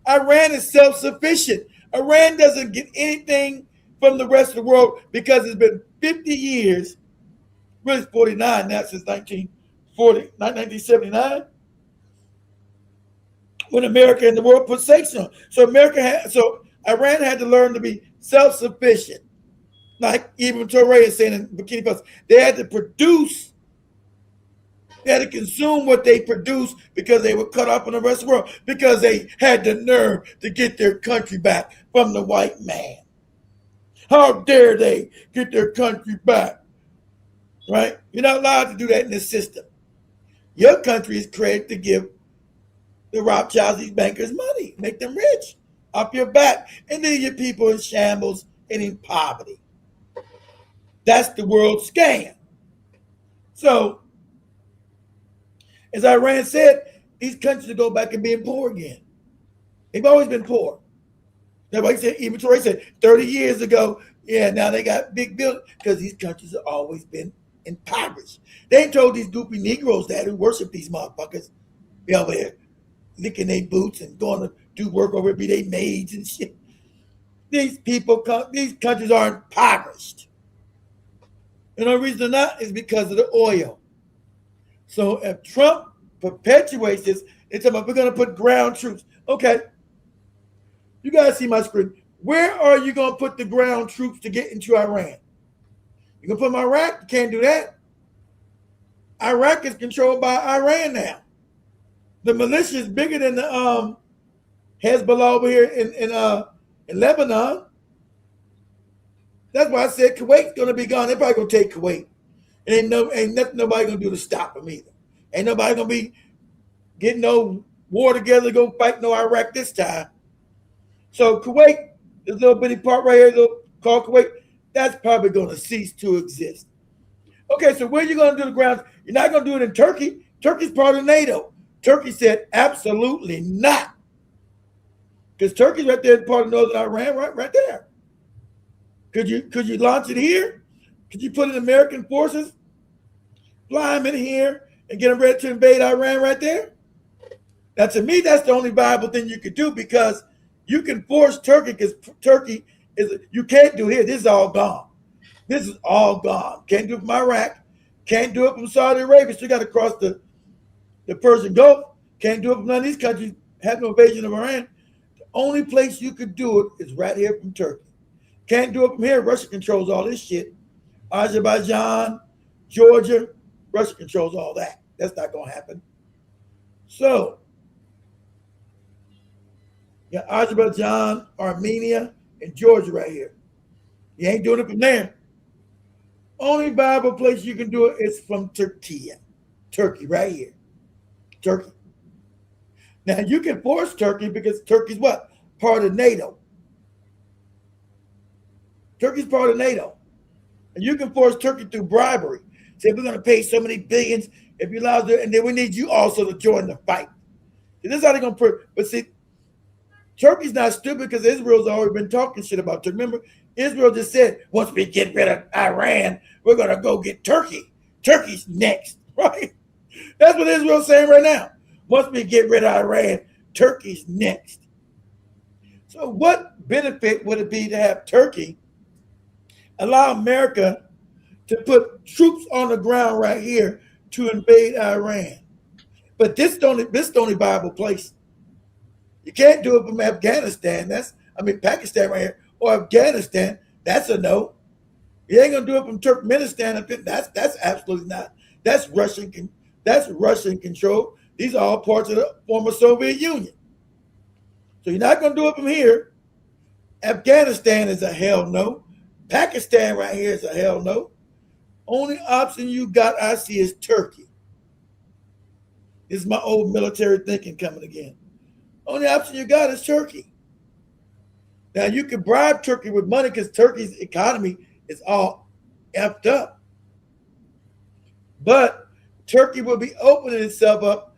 Iran is self-sufficient. Iran doesn't get anything from the rest of the world, because it's been 50 years, really 49 now, since 1979, when America and the world put sanctions on. So Iran had to learn to be self-sufficient. Like even Torre is saying in Bikini Plus, they had to produce, they had to consume what they produced because they were cut off from the rest of the world, because they had the nerve to get their country back from the white man. How dare they get their country back, right? You're not allowed to do that in this system. Your country is created to give the Rothschilds, these bankers, money, make them rich off your back, and leave your people in shambles and in poverty. That's the world scam. So, as Iran said, these countries will go back and being poor again. They've always been poor. That's why he said, even Torre said 30 years ago, yeah, now they got big buildings, because these countries have always been impoverished. They ain't told these goopy Negroes that who worship these motherfuckers be over there licking their boots and going to do work over, be they maids and shit. These people, these countries are impoverished. And the reason they're not is because of the oil. So if Trump perpetuates this, they're talking about we're going to put ground troops. Okay. You guys see my screen. Where are you going to put the ground troops to get into Iran? You going to put them in Iraq? You can't do that. Iraq is controlled by Iran now. The militia is bigger than the Hezbollah over here in Lebanon. That's why I said Kuwait's going to be gone. They're probably going to take Kuwait. And ain't nothing nobody going to do to stop them either. Ain't nobody going to be getting no war together to go fight no Iraq this time. So Kuwait, this little bitty part right here called Kuwait, that's probably going to cease to exist. Okay, so where are you going to do the ground? You're not going to do it in Turkey. Turkey's part of NATO. Turkey said absolutely not. Because Turkey's right there, part of northern Iran, right there. Could you launch it here? Could you put in American forces, fly them in here, and get them ready to invade Iran right there? Now, to me, that's the only viable thing you could do, because you can force Turkey, because Turkey is, you can't do here. This is all gone. This is all gone. Can't do it from Iraq. Can't do it from Saudi Arabia. So you got to cross the Persian Gulf. Can't do it from none of these countries. Have no invasion of Iran. The only place you could do it is right here from Turkey. Can't do it from here. Russia controls all this shit. Azerbaijan, Georgia, Russia controls all that. That's not going to happen. So, yeah, Azerbaijan, Armenia, and Georgia right here. You ain't doing it from there. Only viable place you can do it is from Turkey. Turkey, right here. Turkey. Now, you can force Turkey because Turkey's what? Part of NATO. Turkey's part of NATO. And you can force Turkey through bribery. Say, we're going to pay so many billions if you allow it, and then we need you also to join the fight. See, this is how they're going to but see, Turkey's not stupid, because Israel's already been talking shit about Turkey. Remember, Israel just said, once we get rid of Iran, we're going to go get Turkey. Turkey's next, right? That's what Israel's saying right now. Once we get rid of Iran, Turkey's next. So what benefit would it be to have Turkey allow America to put troops on the ground right here to invade Iran? But this is the only viable place. You can't do it from Afghanistan. Pakistan right here, or Afghanistan. That's a no. You ain't gonna do it from Turkmenistan. That's absolutely not. That's Russian. That's Russian control. These are all parts of the former Soviet Union. So you're not gonna do it from here. Afghanistan is a hell no. Pakistan right here is a hell no. Only option you got, I see, is Turkey. This is my old military thinking coming again. Only option you got is Turkey. Now, you can bribe Turkey with money because Turkey's economy is all effed up. But Turkey will be opening itself up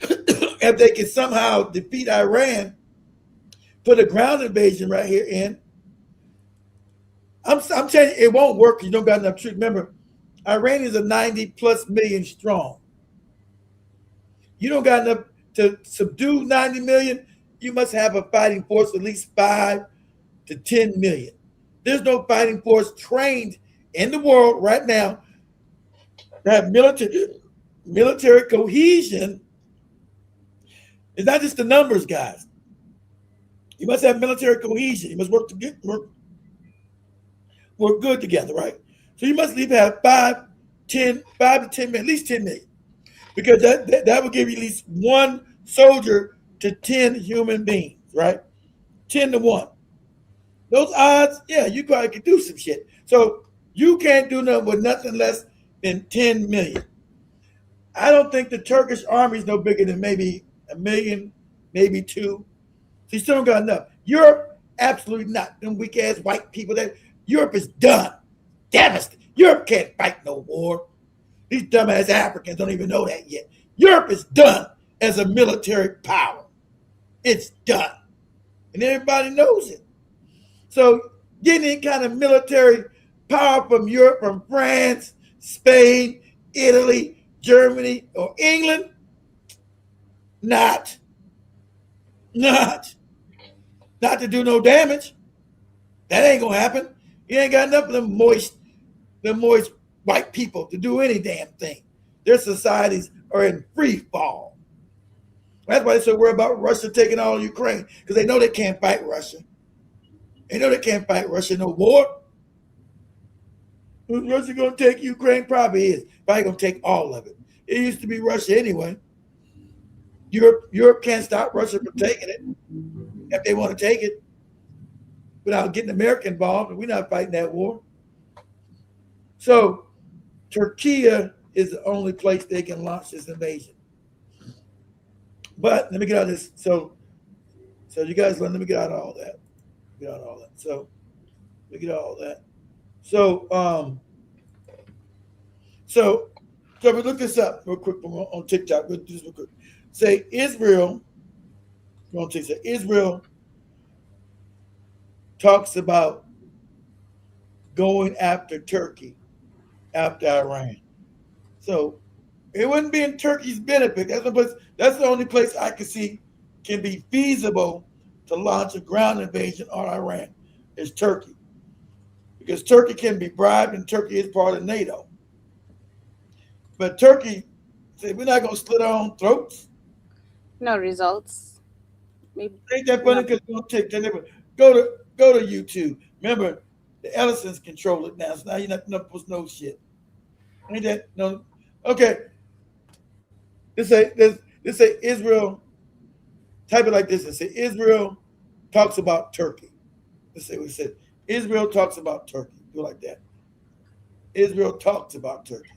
if they can somehow defeat Iran, put a ground invasion right here in. I'm telling you, it won't work because you don't got enough troops. Remember, Iranians are 90+ million strong. You don't got enough to subdue 90 million. You must have a fighting force of at least 5 to 10 million. There's no fighting force trained in the world right now to have military cohesion. It's not just the numbers, guys. You must have military cohesion. You must work good together, right? So you must have 5 to 10 million, at least 10 million, because that would give you at least 1 soldier to 10 human beings, right? 10 to 1. Those odds, yeah, you probably could do some shit. So you can't do nothing with nothing less than 10 million. I don't think the Turkish army is no bigger than maybe 1 million, maybe 2. So you still don't got enough. Europe, absolutely not. Them weak ass white people. Europe is done. Devastated. Europe can't fight no war. These dumbass Africans don't even know that yet. Europe is done as a military power. It's done. And everybody knows it. So getting any kind of military power from Europe, from France, Spain, Italy, Germany, or England, not to do no damage. That ain't gonna happen. You ain't got enough of them moist white people to do any damn thing. Their societies are in free fall. That's why they're so worried about Russia taking all of Ukraine, because they know they can't fight Russia. They know they can't fight Russia no war. Who's Russia gonna take Ukraine? Probably is. Probably gonna take all of it. It used to be Russia anyway. Europe can't stop Russia from taking it if they want to take it without getting America involved, and we're not fighting that war. So Turkey is the only place they can launch this invasion. But let me get out of this. So you guys let me get out of all that. So let me get out of all that. So we look this up real quick on TikTok. We'll do this real quick. Say Israel. Israel talks about going after Turkey after Iran. So it wouldn't be in Turkey's benefit. That's the only place I can see can be feasible to launch a ground invasion on Iran is Turkey. Because Turkey can be bribed and Turkey is part of NATO. But Turkey said, we're not going to slit our own throats. No results. Maybe. Ain't that funny? Because we're going to take go to YouTube. Remember, the Ellisons control it now, so now you're not supposed to know shit. Ain't that no? Okay. Let's say Israel. Type it like this and say Israel talks about Turkey. Let's say we said Israel talks about Turkey. Do it like that. Israel talks about Turkey.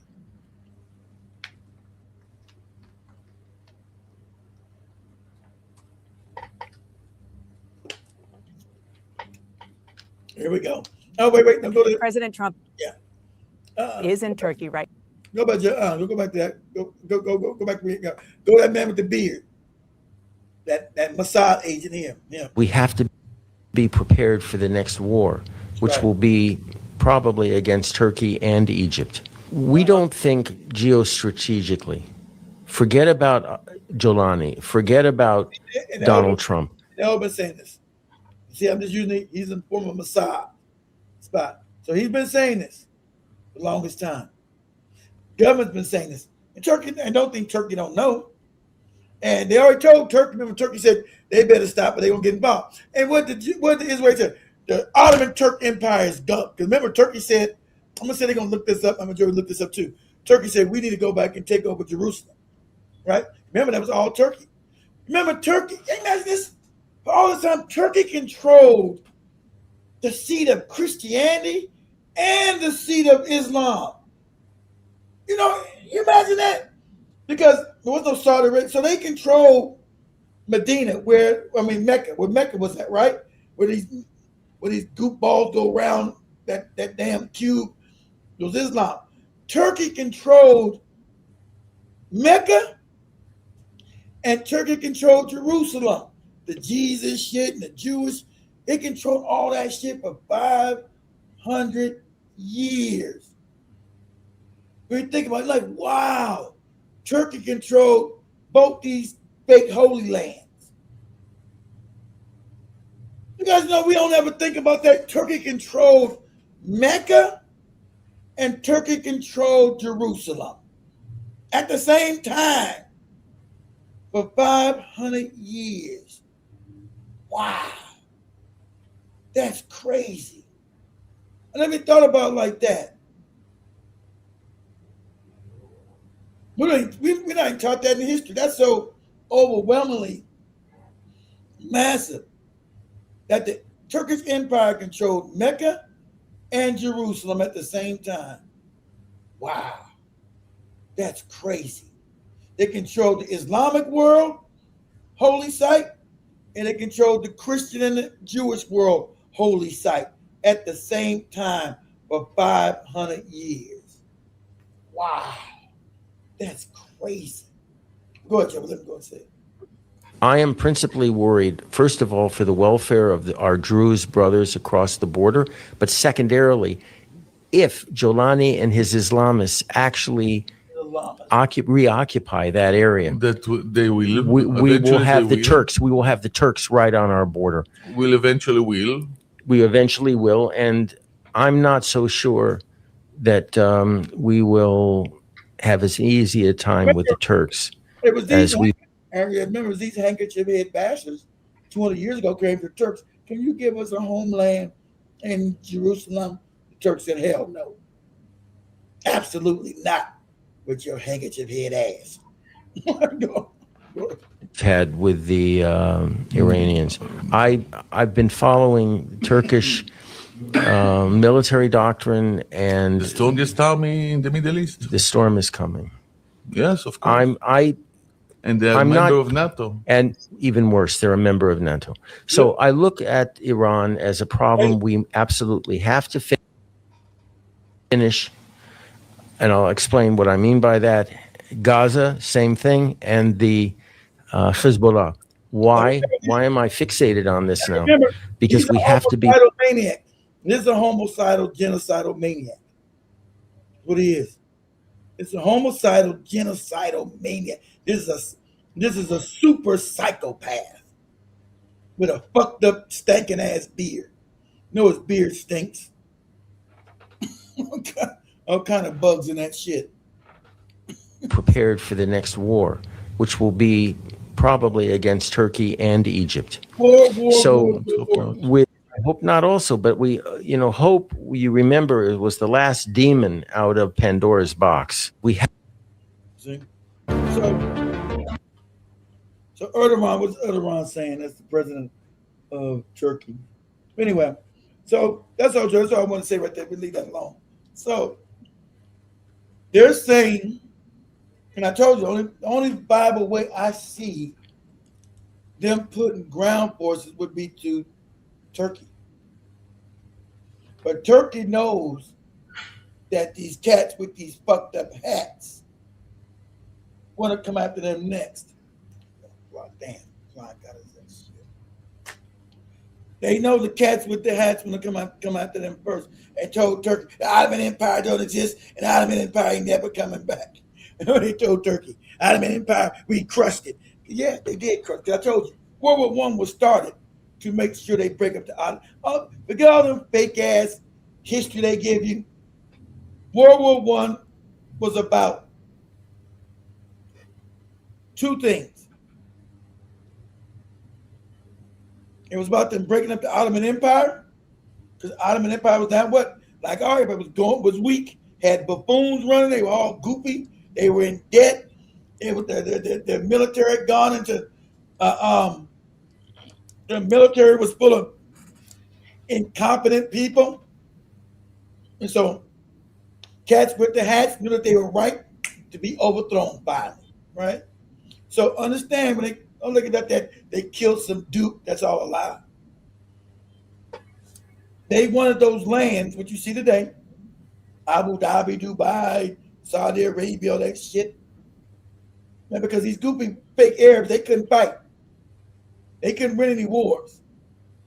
Here we go. Oh, wait. No, go to President Trump is in Turkey, right? Go back to go back to that. Go back to go to that man with the beard. That Mossad agent here. Yeah. We have to be prepared for the next war, which will be probably against Turkey and Egypt. We don't think geostrategically. Forget about Jolani. Forget about Donald Trump. They've all been saying this. See, I'm just using he's in the form of Mossad spot. So he's been saying this for the longest time. Government's been saying this. And Turkey, I don't think Turkey don't know. And they already told Turkey, remember Turkey said they better stop or they're going to get involved. And what the Israelis said? The Ottoman Turk Empire is done. Because remember, Turkey said, I'm going to say they're going to look this up. I'm going to look this up too. Turkey said, we need to go back and take over Jerusalem. Right? Remember, that was all Turkey. Remember, Turkey, imagine this. For all this time, Turkey controlled the seat of Christianity and the seat of Islam. You know, you imagine that? Because there was no Saudi Arabia. So they control Medina, Mecca, where Mecca was at, right? Where these goofballs go around that damn cube. It was Islam. Turkey controlled Mecca and Turkey controlled Jerusalem. The Jesus shit and the Jewish, they controlled all that shit for 500 years. When you think about it, like, wow, Turkey controlled both these fake holy lands. You guys know we don't ever think about that. Turkey controlled Mecca and Turkey controlled Jerusalem at the same time for 500 years. Wow. That's crazy. I never thought about it like that. We're not taught that in history. That's so overwhelmingly massive that the Turkish Empire controlled Mecca and Jerusalem at the same time. Wow. That's crazy. They controlled the Islamic world, holy site, and they controlled the Christian and the Jewish world, holy site, at the same time for 500 years. Wow. That's crazy. Go ahead, Joe. Let me go and say it. I am principally worried, first of all, for the welfare of our Druze brothers across the border, but secondarily, if Jolani and his Islamists actually reoccupy that area, they will. We will have the Turks. We will have the Turks right on our border. We eventually will, and I'm not so sure that we will have as easy a time with the Turks as we. And remember, these handkerchief head bashers 20 years ago came to the Turks. Can you give us a homeland in Jerusalem? The Turks said, hell no. Absolutely not with your handkerchief head ass. Had with the Iranians. I've been following Turkish military doctrine, and the strongest army in the Middle East. The storm is coming. Yes, of course. And they're a member of NATO. And even worse, they're a member of NATO. So I look at Iran as a problem we absolutely have to finish. And I'll explain what I mean by that. Gaza, same thing. And the Hezbollah. Why am I fixated on this now? Because we have to be. Maniac. This is a homicidal, genocidal maniac. What he is. It's a homicidal, genocidal maniac. This is a super psychopath with a fucked up, stinking ass beard. You know his beard stinks. All kind of bugs in that shit. Prepared for the next war, which will be probably against Turkey and Egypt. War. I hope not also, but we, hope, you remember, it was the last demon out of Pandora's box. We have. See? So Erdogan, what's Erdogan saying? That's the president of Turkey. Anyway, so that's all I want to say right there. We leave that alone. So they're saying, and I told you, the only Bible way I see them putting ground forces would be to Turkey. But Turkey knows that these cats with these fucked up hats want to come after them next. Damn, they know the cats with the hats want to come after them first, and told Turkey the Ottoman Empire don't exist, and the Ottoman Empire ain't never coming back. They told Turkey, Ottoman Empire, we crushed it. Yeah, they did crush it. I told you, World War I was started to make sure they break up the Ottoman. Forget all them fake ass history they give you. World War I was about two things. It was about them breaking up the Ottoman Empire, because the Ottoman Empire was that what? Like our empire was weak, had buffoons running, they were all goofy, they were in debt, their military had gone into the military was full of incompetent people. And so cats with the hats knew that they were right to be overthrown finally, right? So understand when they don't look at that they killed some duke, that's all a lie. They wanted those lands, what you see today, Abu Dhabi, Dubai, Saudi Arabia, all that shit. And because these goofy fake Arabs, they couldn't fight. They couldn't win any wars.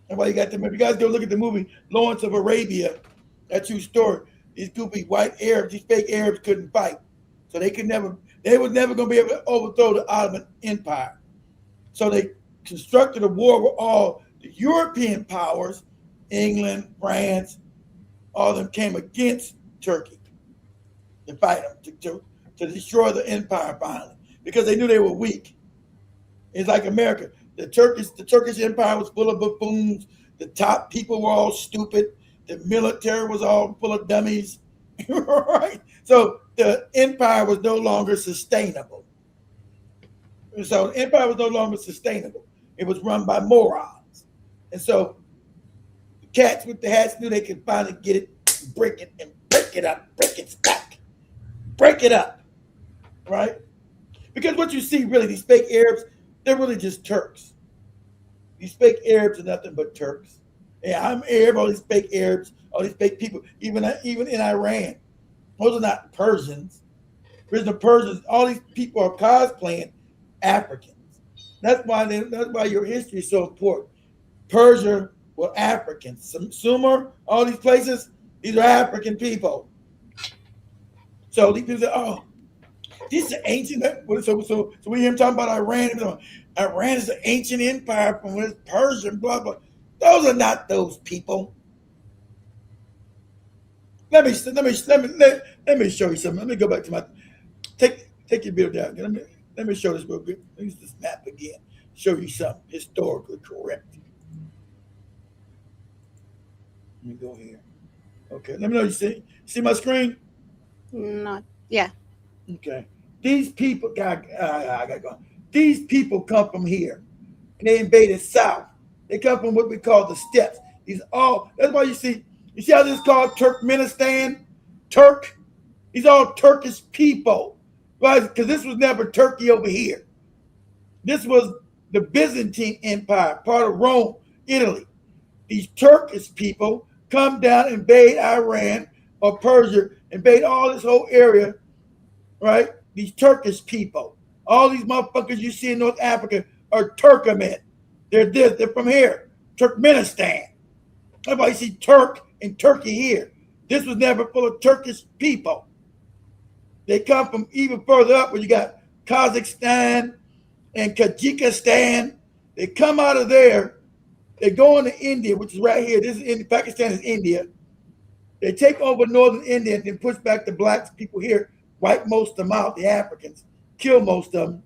That's why you got them. If you guys go look at the movie Lawrence of Arabia, that true story. These goofy white Arabs, these fake Arabs couldn't fight. So they was never going to be able to overthrow the Ottoman Empire. So they constructed a war with all the European powers, England, France, all of them came against Turkey to fight them, to destroy the empire finally, because they knew they were weak. It's like America. The Turkish Empire was full of buffoons. The top people were all stupid. The military was all full of dummies. Right? So the empire was no longer sustainable. So the empire was no longer sustainable. It was run by morons. And so the cats with the hats knew they could finally get it, break it, and break it up, break its back. Break it up. Right? Because what you see really, these fake Arabs, they're really just Turks. These fake Arabs are nothing but Turks. Yeah, I'm Arab, all these fake Arabs, all these fake people, even in Iran. Those are not Persians. Original Persians, all these people are cosplaying Africans. That's why your history is so important. Persia were Africans. Sumer, all these places, these are African people. So these people say, oh, these are ancient. So we hear him talking about Iran. Iran is an ancient empire from when it's Persian, blah, blah. Those are not those people. Let me show you something. Let me go back to my take your bill down. Let me show this real good. Let me use this map again. Show you something historically correct. Let me go here. Okay, let me know you see my screen. Not yeah. Okay, these people I got going. These people come from here, and they invaded south. They come from what we call the steppes. That's why you see how this is called Turkmenistan? Turk. These are all Turkish people, right? Because this was never Turkey over here. This was the Byzantine Empire, part of Rome, Italy. These Turkish people come down, invade Iran or Persia, invade all this whole area, right? These Turkish people. All these motherfuckers you see in North Africa are Turkmen. They're from here, Turkmenistan. That's why you see Turk and Turkey here. This was never full of Turkish people. They come from even further up where you got Kazakhstan and Tajikistan. They come out of there. They go into India, which is right here. This is India. Pakistan is India. They take over northern India and then push back the black people here, wipe most of them out, the Africans, kill most of them,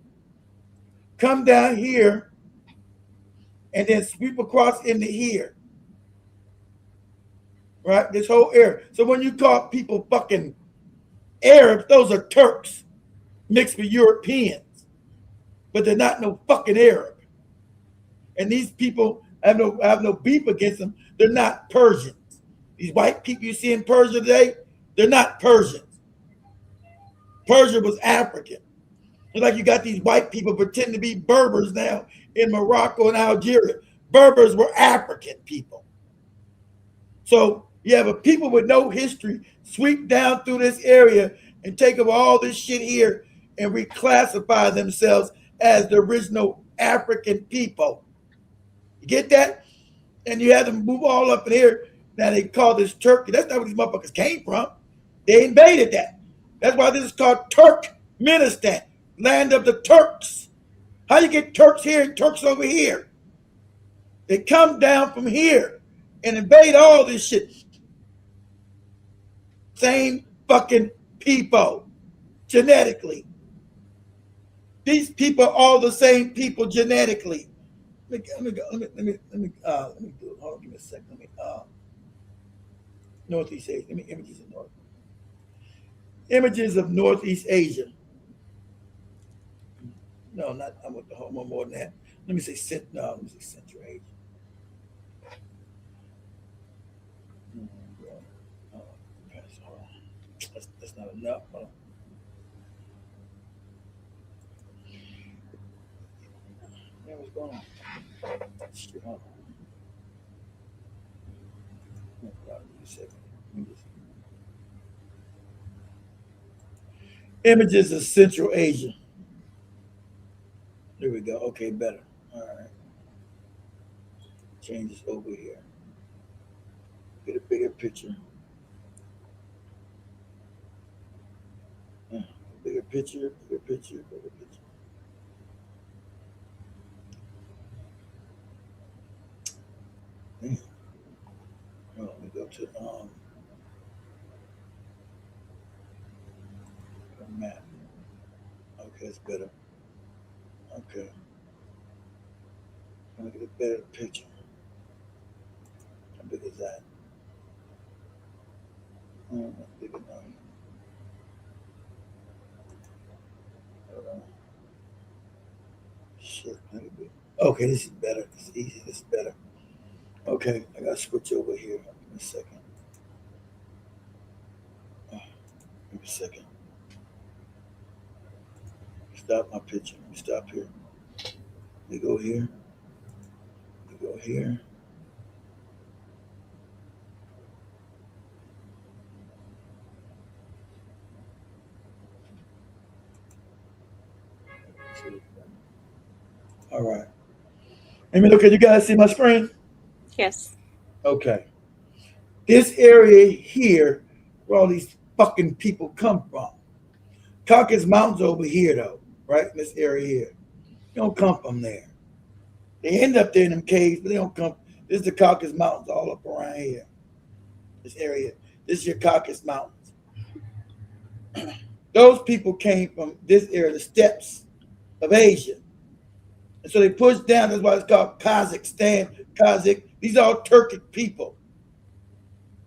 come down here, and then sweep across into here. Right? This whole area. So when you call people fucking Arabs, those are Turks mixed with Europeans. But they're not no fucking Arab. And these people have no beef against them. They're not Persians. These white people you see in Persia today, they're not Persians. Persia was African. It's like you got these white people pretending to be Berbers now in Morocco and Algeria. Berbers were African people. So you have a people with no history sweep down through this area and take over all this shit here and reclassify themselves as the original African people. You get that? And you have them move all up in here. Now they call this Turkey. That's not where these motherfuckers came from. They invaded that. That's why this is called Turkmenistan, land of the Turks. How you get Turks here and Turks over here? They come down from here and invade all this shit. Same fucking people, genetically. These people are all the same people genetically. Let me do it. Hold on, give me a second. Northeast Asia. Let me images of Northeast Asia. No, not. I want the whole more than that. Let me say Central Asia. That's not enough. Yeah, what's going on? Shit, hold on. Images of Central Asia. There we go. Okay, better. All right. Change this over here. Get a bigger picture. Bigger picture. Damn. Let me go to map. Okay, it's better. Okay. I'm gonna get a better picture. big is that? Not big enough. Shit, okay, this is better. This is easy. This is better. Okay, I gotta switch over here. Give me a second. Give me a second. Stop my picture. Let me stop here. Let me go here. Let me go here. All right. Let me look at you guys. See my screen? Yes. Okay. This area here, where all these fucking people come from. Caucasus Mountains over here, though, right? In this area here. They don't come from there. They end up there in them caves, but they don't come. This is the Caucasus Mountains all up around here. This area. This is your Caucasus Mountains. Those people came from this area, the steppes of Asia. And so they pushed down. That's why it's called Kazakhstan, Kazakh. These are all Turkic people.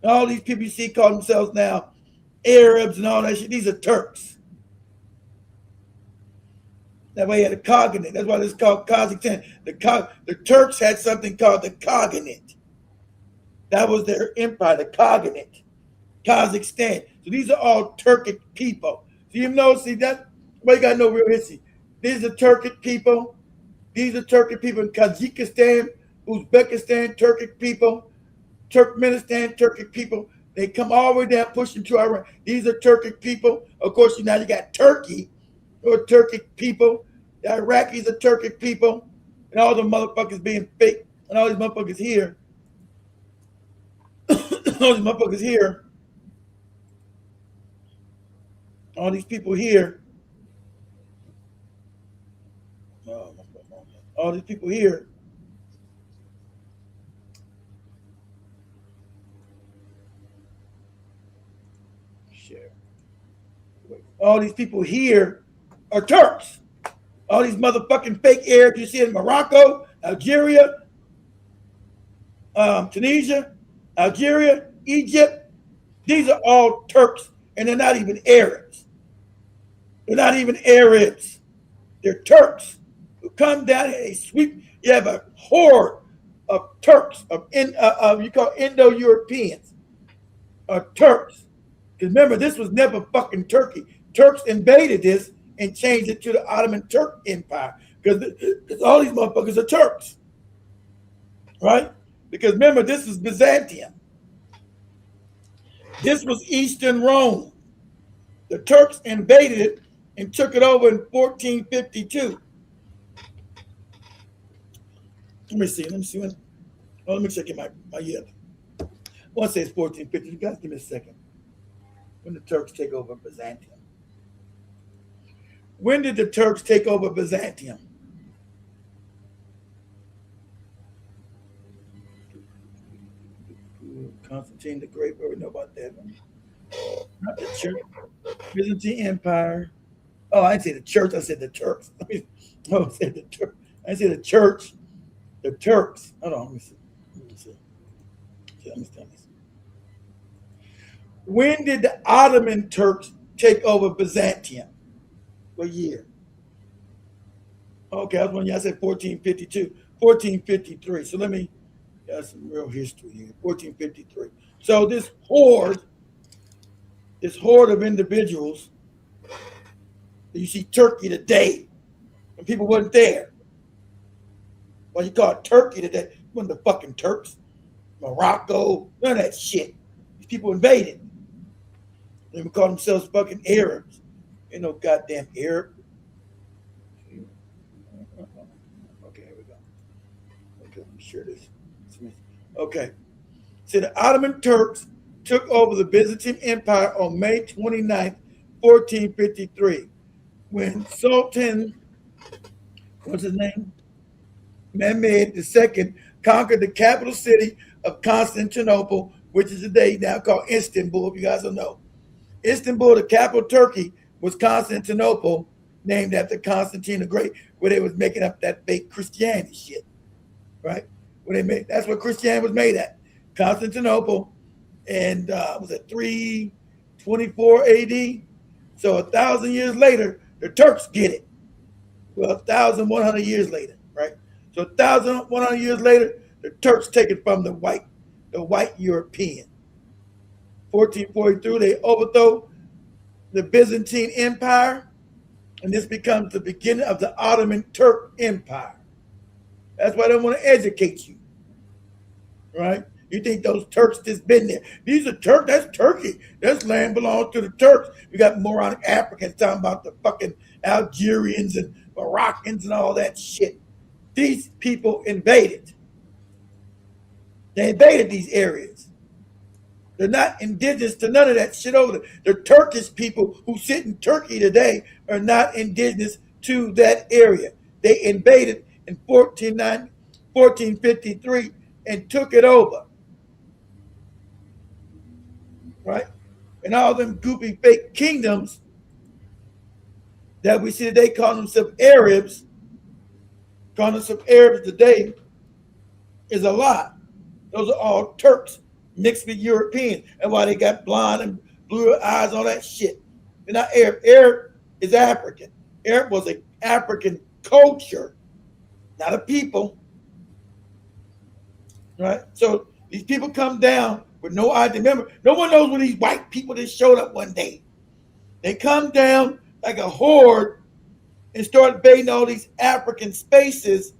And all these people you see call themselves now Arabs and all that shit. These are Turks. That way you had a Khaganate. That's why it's called Kazakhstan. The Turks had something called the Khaganate. That was their empire, the Khaganate. Kazakhstan. So these are all Turkic people. So you know, see that? Well, you got no real history. These are Turkic people. These are Turkic people in Kazakhstan, Uzbekistan, Turkic people, Turkmenistan, Turkic people. They come all the way down, pushing to Iran. These are Turkic people. Of course, now you got Turkey, who are Turkic people. The Iraqis are Turkic people. And all the motherfuckers being fake. And all these motherfuckers here. All these motherfuckers here. All these people here. All these people here. Share. All these people here are Turks. All these motherfucking fake Arabs you see in Morocco, Algeria, Tunisia, Algeria, Egypt. These are all Turks, and they're not even Arabs. They're not even Arabs. They're Turks who come down and they sweep. You have a horde of Turks, you call Indo-Europeans, Turks. Because remember, this was never fucking Turkey. Turks invaded this and changed it to the Ottoman Turk Empire. Because all these motherfuckers are Turks. Right? Because remember, this is Byzantium. This was Eastern Rome. The Turks invaded it and took it over in 1452. Let me see when. Oh, let me check in my year. I want to say it's 1450. You guys give me a second. When the Turks take over Byzantium. When did the Turks take over Byzantium? Constantine the Great, we know about that one. Not the church. Byzantine Empire. Oh, I didn't say the church, I said the Turks. I said the Turks. I said the church. The Turks. Hold on, let me see. Understand this. When did the Ottoman Turks take over Byzantium? What year? Okay, I was when y'all said 1452, 1453. So let me got some real history here. 1453. So this horde of individuals, you see Turkey today, and people wasn't there. Well, you call it Turkey today, wasn't the fucking Turks, Morocco, none of that shit. These people invaded. They would call themselves fucking Arabs. Ain't no goddamn Arab. Okay, here we go. Okay, let me share this. Okay. So the Ottoman Turks took over the Byzantine Empire on May 29th, 1453, when Sultan, what's his name? Mehmed II conquered the capital city of Constantinople, which is today now called Istanbul, if you guys don't know. Istanbul, the capital of Turkey, was Constantinople, named after Constantine the Great, where they was making up that fake Christianity shit, right? That's what Christianity was made at. Constantinople, and was it 324 AD? So 1,000 years later, the Turks get it. Well, 1,100 years later, right? So 1,100 years later, the Turks take it from the white European. 1442, they overthrow the Byzantine Empire, and this becomes the beginning of the Ottoman Turk Empire. That's why they want to educate you, right? You think those Turks just been there. These are Turks, that's Turkey. This land belongs to the Turks. We got moronic Africans talking about the fucking Algerians and Moroccans and all that shit. These people invaded. They invaded these areas. They're not indigenous to none of that shit over there. The Turkish people who sit in Turkey today are not indigenous to that area. They invaded in 1453 and took it over. Right? And all them goopy fake kingdoms that we see today call themselves Arabs, calling themselves Arabs today is a lie. Those are all Turks mixed with Europeans. And why they got blonde and blue eyes, all that shit. They're not Arab. Arab is African. Arab was an African culture, not a people. Right? So these people come down with no idea. Remember, no one knows when these white people just showed up one day. They come down like a horde and start invading all these African spaces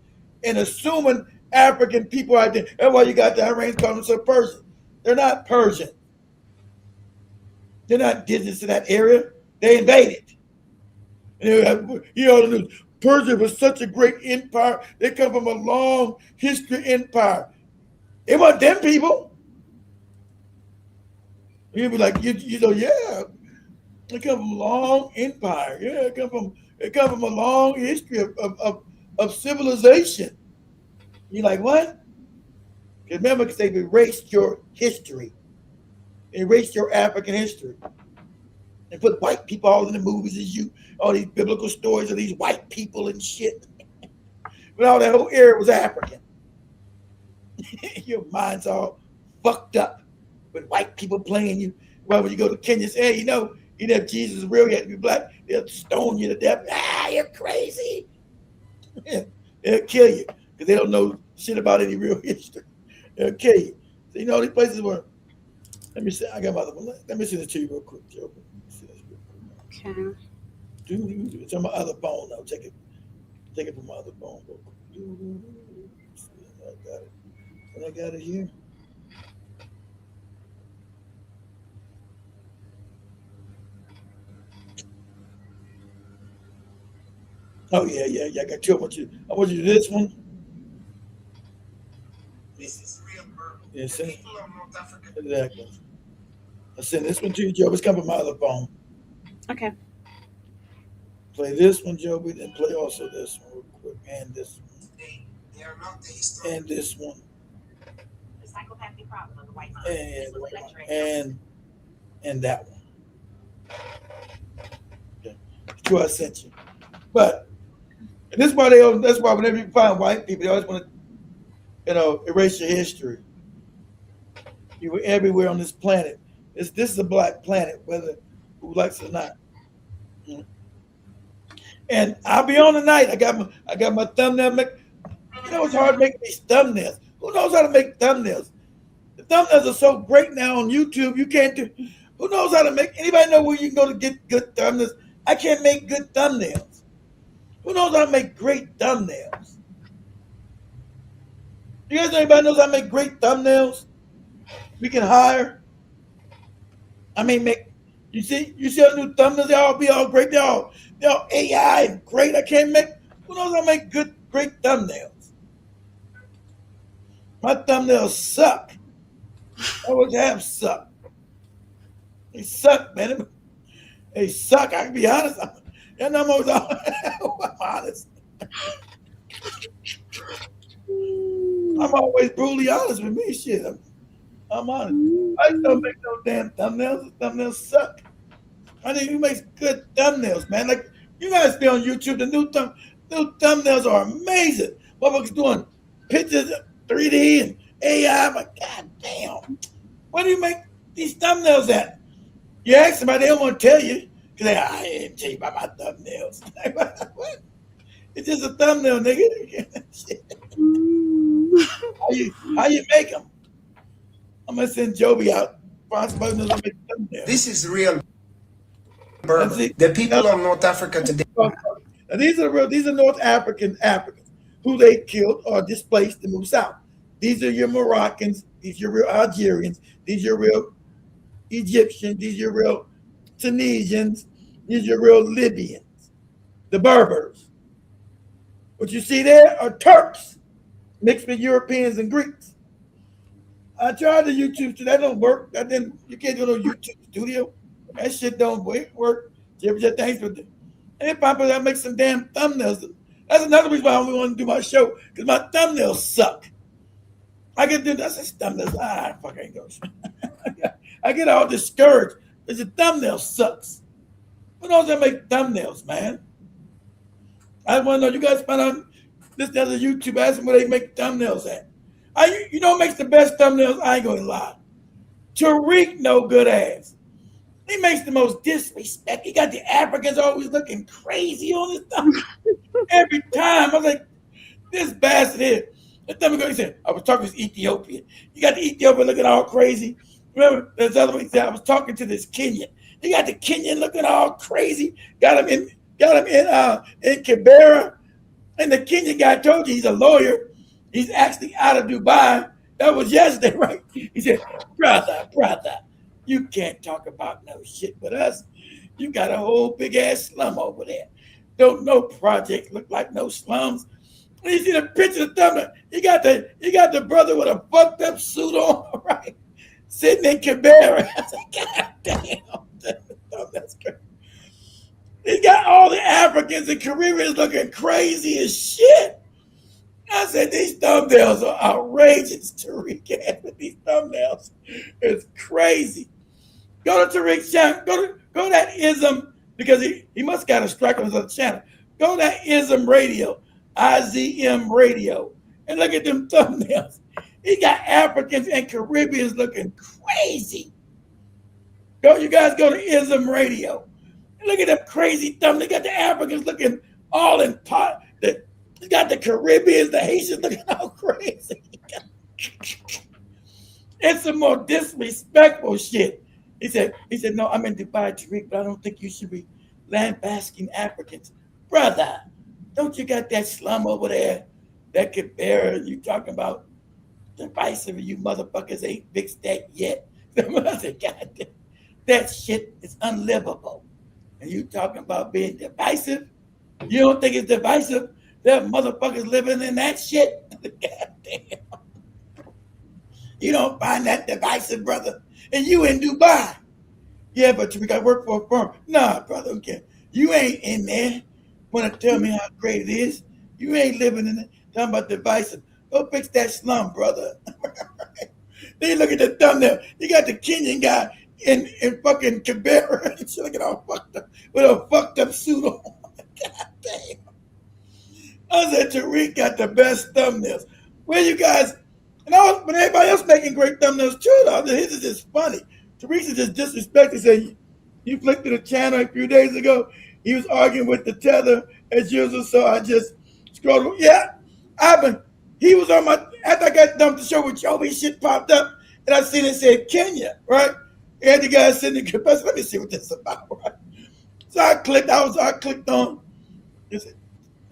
and assuming African people are there. That's why you got the Iranians calling themselves Persian. They're not Persian. They're not indigenous to that area. They invaded. You know the news. Persia was such a great empire. They come from a long history empire. It wasn't them people. You'd be like, you know, yeah, they come from a long empire. Yeah, it come from a long history of civilization. You're like, what? Remember, because they've erased your history. They erased your African history. And put white people all in the movies as you, all these biblical stories of these white people and shit. But all that whole area was African. Your mind's all fucked up with white people playing you. Well, when you go to Kenya, say, hey, you know if Jesus is real, you have to be black, they'll stone you to death. You're crazy. They'll kill you because they don't know shit about any real history. They'll kill you. So you know these places where, let me see, I got my other one. Let me see this to you real quick, Joe. Okay. It's on my other phone now. Take it from my other phone real quick. I got it. And I got it here. Oh yeah. I got two. I want you to do this one. This is real purple. Yes, the people of North Africa. Exactly. I send this one to you, Joe. It's coming from my other phone. Okay. Play this one, Joby, then play also this one real quick, and this one. They are not the history. And this one. The psychopathic problem of the white man. And that one. Okay. Two I sent you. But that's why whenever you find white people, they always want to, erase your history. You were everywhere on this planet. This is a black planet, whether who likes it or not. And I'll be on tonight. I got my thumbnail. It's hard to make these thumbnails. Who knows how to make thumbnails? The thumbnails are so great now on YouTube. You can't do. Who knows how to make? Anybody know where you can go to get good thumbnails? I can't make good thumbnails. Who knows how to make great thumbnails? You guys know anybody knows how to make great thumbnails? We can hire. I mean, you see our new thumbnails, they all be all great. They're all AI and great. I can't make, who knows how to make great thumbnails? My thumbnails suck. I always have suck. They suck, man. They suck. I can be honest. I'm honest. I'm always brutally honest with me. Shit. I'm honest. I don't make no damn thumbnails. The thumbnails suck. I think you make good thumbnails, man. Like you guys be on YouTube. The new thumbnails are amazing. Motherfuckers doing pictures, 3D, and AI. I'm like, God damn. Where do you make these thumbnails at? You ask somebody, they don't want to tell you. Because I ain't tell you about my thumbnails. What? It's just a thumbnail, nigga. How you make them? I'm going to send Joby out. This is real Berber. The people of North Africa today. Now these are North Africans who they killed or displaced to move south. These are your Moroccans, these are your real Algerians, these are your real Egyptians, these are your real Tunisians, these are your real Libyans, the Berbers. What you see there are Turks mixed with Europeans and Greeks. I tried the YouTube, that don't work. You can't do no YouTube studio. That shit don't work. Thanks for the. And I make some damn thumbnails. That's another reason why I only want to do my show, because my thumbnails suck. I get do that's just thumbnails. Fuck, I ain't going. I get all discouraged because the thumbnail sucks. Who knows that make thumbnails, man? I want to know. You guys find out this other YouTube, ask them where they make thumbnails at. You know what makes the best thumbnails? I ain't gonna lie. Tariq no good ass. He makes the most disrespect. He got the Africans always looking crazy on his thumb. Every time. I was like, this bastard here. He said, I was talking to Ethiopian. You got the Ethiopian looking all crazy. Remember, there's other one he said, I was talking to this Kenyan. He got the Kenyan looking all crazy. Got him in Kibera. And the Kenyan guy told you he's a lawyer. He's actually out of Dubai. That was yesterday, right? He said, brother, you can't talk about no shit with us. You got a whole big ass slum over there. Don't no project look like no slums. When you see the picture of the thumbnail, you got the brother with a fucked up suit on, right? Sitting in Kibera. I said, God damn, that's crazy. He got all the Africans and Caribbeans looking crazy as shit. I said, these thumbnails are outrageous, Tariq. These thumbnails is crazy. Go to Tariq's channel. Go to that Ism, because he must got a strike on his other channel. Go to that Ism Radio, IZM Radio, and look at them thumbnails. He got Africans and Caribbeans looking crazy. You guys go to Ism Radio. And look at them crazy thumbnails. They got the Africans looking all in pot. You got the Caribbeans, the Haitians looking all crazy. It's some more disrespectful shit. He said, no, I'm in Dubai, Tariq, but I don't think you should be lambasting Africans. Brother, don't you got that slum over there that could bear you talking about divisive, you motherfuckers ain't fixed that yet? I said, God damn, that shit is unlivable. And you talking about being divisive? You don't think it's divisive? There are motherfuckers living in that shit. God damn. You don't find that divisive, brother. And you in Dubai. Yeah, but we got work for a firm. Nah, brother, okay. You ain't in there. Want to tell me how great it is? You ain't living in it. Talking about divisive. Go fix that slum, brother. Then you look at the thumbnail. You got the Kenyan guy in fucking Kibera. He's looking all fucked up with a fucked up suit on. God damn. I said, Tariq got the best thumbnails. Where you guys, but everybody else making great thumbnails too, though. His is just funny. Tariq is just disrespected. Said, you flicked to the channel a few days ago. He was arguing with the tether as usual, so I just scrolled. Yeah, he was on my, after I got done with the show with Joby, shit popped up, and I seen it said Kenya, right? And the guy sitting in compressor. Let me see what this is about, right? So I clicked on,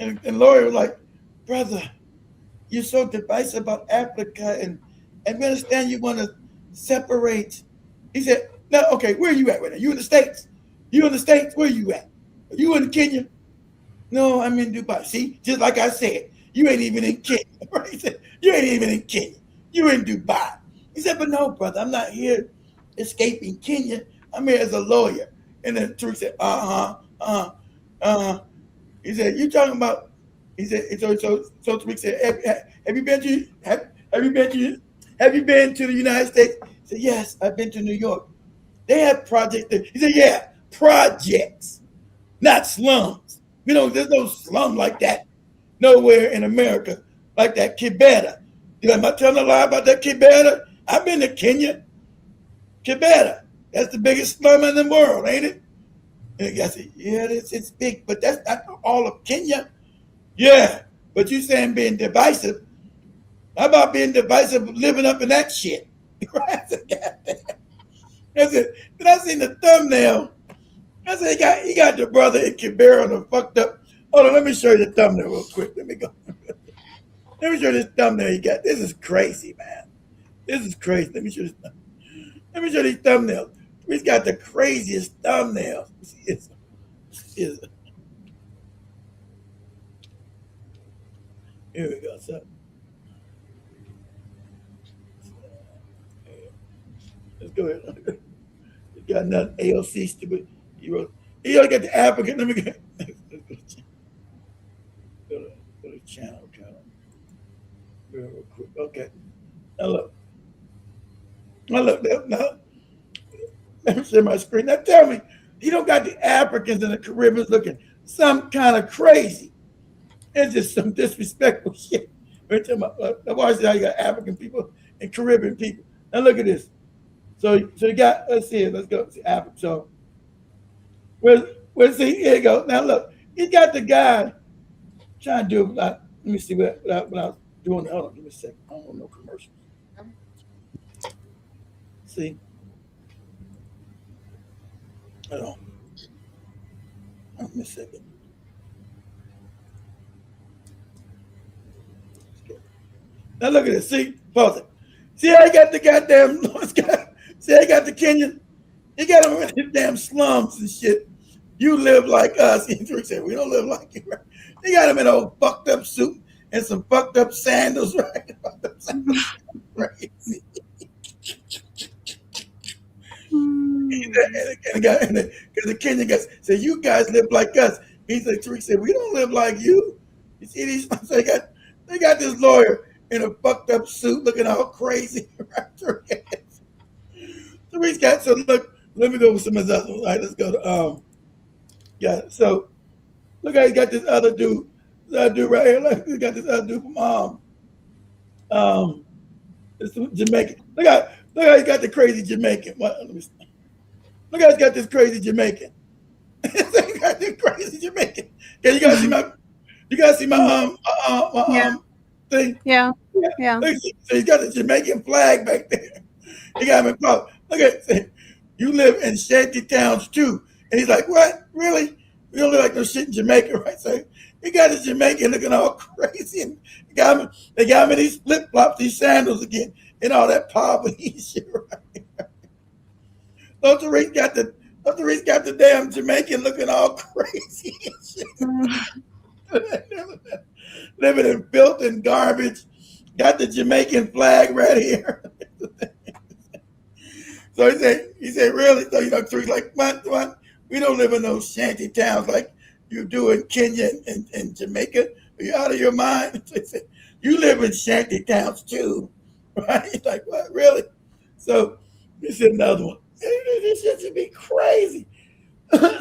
and Lori was like, brother, you're so divisive about Africa, and we understand you want to separate. He said, no, okay, where are you at right now? You in the States? You in the States? Where are you at? Are you in Kenya? No, I'm in Dubai. See, just like I said, you ain't even in Kenya. Right? He said, you ain't even in Kenya. You're in Dubai. He said, but no, brother, I'm not here escaping Kenya. I'm here as a lawyer. And then Tariq said, He said, you talking about, he said, so Tariq said, have you been to the United States? He said, yes, I've been to New York. They have projects there. He said, yeah, projects, not slums. There's no slum like that nowhere in America, like that Kibera. Am I telling a lie about that Kibera? I've been to Kenya. Kibera. That's the biggest slum in the world, ain't it? And I said, yeah, it's big, but that's not all of Kenya. Yeah, but you saying being divisive. How about being divisive living up in that shit? I said, then I seen the thumbnail. I said, he got the brother in Kibera on the fucked up. Hold on, let me show you the thumbnail real quick. Let me go. Let me show you this thumbnail you got. This is crazy, man. This is crazy. Let me show you this. Let me show you these thumbnails. He's got the craziest thumbnails. Here we go. So, let's go ahead. You got nothing. AOC stupid. He already got the applicant. Let me get. Go to channel. Real quick. Okay. Now look. Now, let me share my screen. Now tell me, you don't got the Africans and the Caribbeans looking some kind of crazy. It's just some disrespectful shit. Watch how you got African people and Caribbean people. Now look at this. So you got, let's see it. Let's go see Africa. So see, here you go. Now look, you got the guy trying to do it. Let me see what I was doing. Hold on, give me a second. I don't want no commercials. See? Hold on. Give me a second. Now look at this. See? Pause it. See how he got the goddamn see how he got the Kenyan? He got him in his damn slums and shit. You live like us. He said, we don't live like you, right? He got him in a fucked up suit and some fucked up sandals, right? Crazy. Because the Kenyan guys said, you guys live like us. He said, Tariq said, we don't live like you. You see these? So they got this lawyer in a fucked up suit looking all crazy. Tariq's got, so look, let me go with some of his other ones. All right, let's go to, so look how he got this other dude. This other dude right here. Look, he got this other dude from, it's Jamaican. Look how he got the crazy Jamaican. Let me see. Look how he's got this crazy Jamaican. He got this crazy Jamaican. Yeah, you guys see my thing? Yeah. So he's got the Jamaican flag back there. He got him in close. Look at it. You live in shanty towns too. And he's like, what? Really? We don't live like no shit in Jamaica, right? So he got his Jamaican looking all crazy. And they got him in these flip-flops, these sandals again, and all that poverty shit, right? Don't Tariq got the damn Jamaican looking all crazy and shit. Living in filth and garbage. Got the Jamaican flag right here. So he said, really? So Tariq's like, what? We don't live in those shanty towns like you do in Kenya and Jamaica. Are you out of your mind? So he said, you live in shanty towns too, right? He's like, what? Really? So this is another one. This shit should be crazy.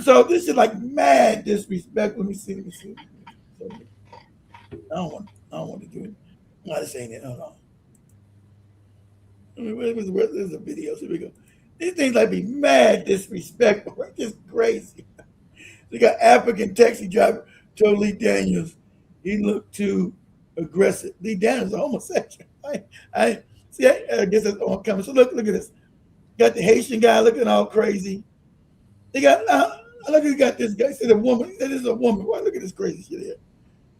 So this is like mad disrespect. Let me see. So, I don't want to do it. I'm not saying it. Hold on. There's a video. So here we go. These things like be mad disrespectful, right? Just crazy. They got African taxi driver told Lee Daniels he looked too aggressive. Lee Daniels is a homosexual. I guess that's all coming. So look at this. Got the Haitian guy looking all crazy. They got look, he got this guy. He said a woman. He said this is a woman. Why look at this crazy shit here?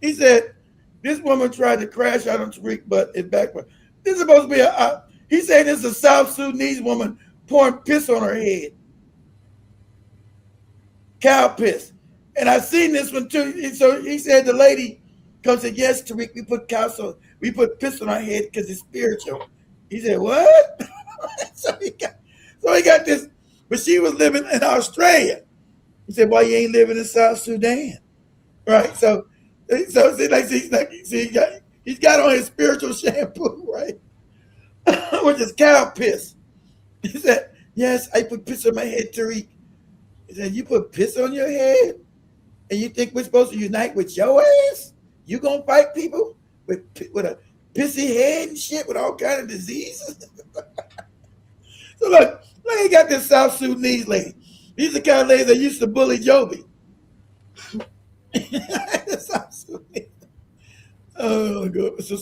He said this woman tried to crash out on Tariq, but it backfired. This is supposed to be he said this is a South Sudanese woman pouring piss on her head. Cow piss. And I've seen this one too. So he said the lady comes and said, yes, Tariq, we put piss on our head because it's spiritual. He said, what? So he got this, but she was living in Australia. He said, why you ain't living in South Sudan? Right? So he's got on his spiritual shampoo, right? Which is cow piss. He said, yes, I put piss on my head, Tariq. He said, you put piss on your head? And you think we're supposed to unite with your ass? You gonna fight people with a pissy head and shit with all kind of diseases. So look, you got this South Sudanese lady. These are the kind of ladies that used to bully Joby. South Sudanese. Oh, good. So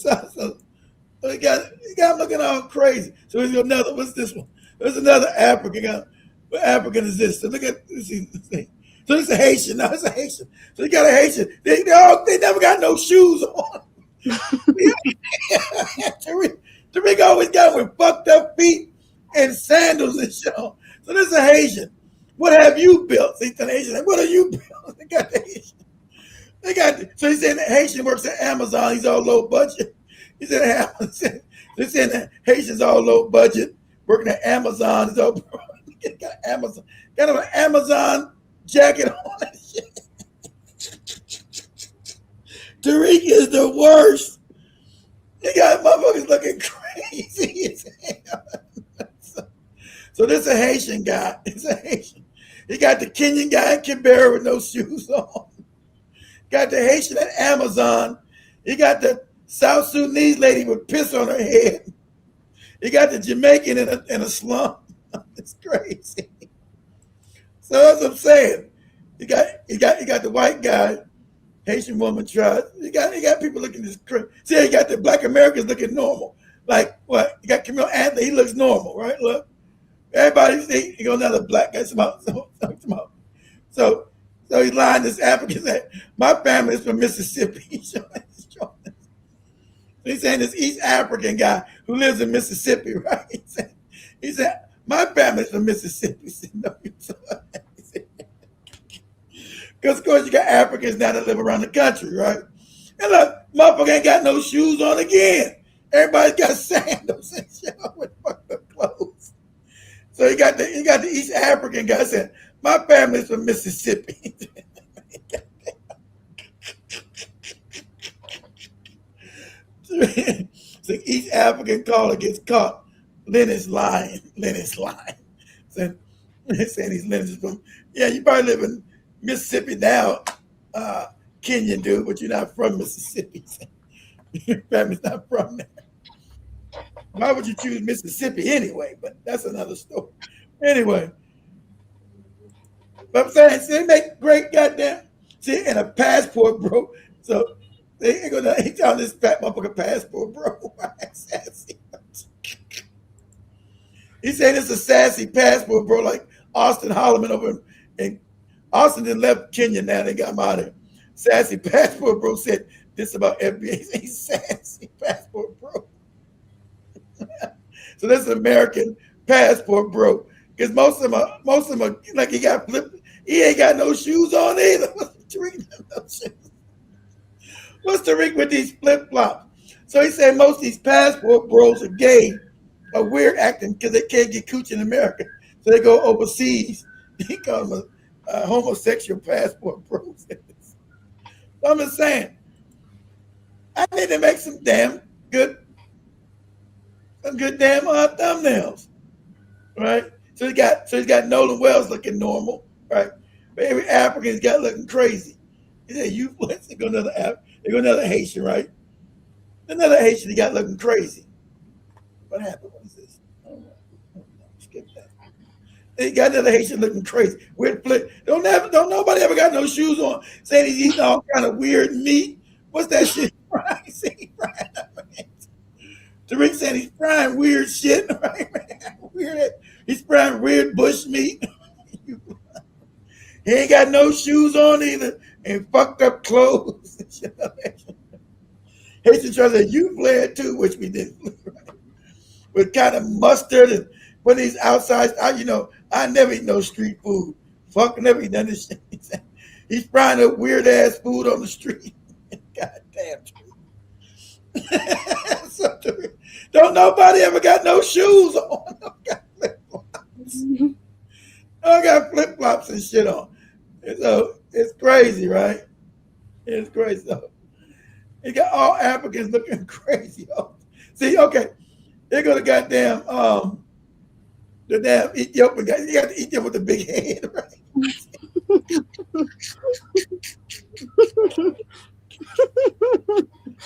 he got him looking all crazy. So he's got another. What's this one? There's another African. What African is this? So look at this. So it's a Haitian. No, it's a Haitian. So you got a Haitian. They never got no shoes on. Tariq always got with fucked up feet and sandals and shit on. So this is a Haitian. What have you built? See, the Haitian. What are you built? They got the Haitian. So he's saying the Haitian works at Amazon. He's all low budget. He said they're saying the Haitian's all low budget, working at Amazon. He's all got Amazon, got an Amazon jacket on and shit. Tariq is the worst. He got motherfuckers looking crazy as hell. So this is a Haitian guy. It's a Haitian. He got the Kenyan guy in Canberra with no shoes on. Got the Haitian at Amazon. He got the South Sudanese lady with piss on her head. He got the Jamaican in a slum. It's crazy. So that's what I'm saying. You got the white guy, Haitian woman trust. You got people looking this crazy. See, you got the Black Americans looking normal. Like what? You got Camille Anthony. He looks normal, right? Look, everybody see. You got another black guy. So he's lying. This African said, "My family is from Mississippi." He's saying this East African guy who lives in Mississippi, right? He said, "My family's from Mississippi." He said, "No, because of course you got Africans now that live around the country, right? And look, motherfucker ain't got no shoes on again. Everybody's got sandals and shit on with fucked up clothes. So you got the East African guy saying, "My family's from Mississippi." So East African caller gets caught. Lennox lying. Saying he's Lennox from, yeah, you probably live in Mississippi now, Kenyan dude, but you're not from Mississippi. Your family's not from there. Why would you choose Mississippi anyway? But that's another story. Anyway, but I'm saying, see, they make great goddamn, see, and a passport, bro. So they ain't gonna, he telling this fat motherfucker passport, bro. Sassy. He saying it's a sassy passport, bro, like Austin Holloman over in Austin then left Kenya now, they got him out of here. Sassy passport, bro, said this about FBA. He's sassy passport, bro. So this is American passport, bro. Because most of them are like he got flipped. He ain't got no shoes on either. What's Tariq with these flip-flops? So he said most of these passport bros are gay, are weird acting because they can't get cooch in America. So they go overseas. He calls them a homosexual passport bros. So I'm just saying, I need to make some good damn thumbnails, right? So he's got Nolan Wells looking normal, right? But every African's got looking crazy. He said, "You they go another Haitian, right? Another Haitian he got looking crazy." What happened? What is this? Oh, skip that. He got another Haitian looking crazy. Weird flip. Don't nobody ever got no shoes on, saying he's eating all kind of weird meat. What's that shit? Tariq said he's frying weird shit, right? He's frying weird bush meat. He ain't got no shoes on either, and fucked up clothes. Haitian tries to say, "You flared too," which we did, right? With kind of mustard and when he's outside, I never eat no street food. Fuck, never eat none of this shit. He's frying up weird ass food on the street. Goddamn. So, don't nobody ever got no shoes on. I got flip flops and shit on. So it's crazy, right? It's crazy. So you got all Africans looking crazy. See, okay, they're gonna goddamn the damn Ethiopian guy. You got the Ethiopian with the big head, right?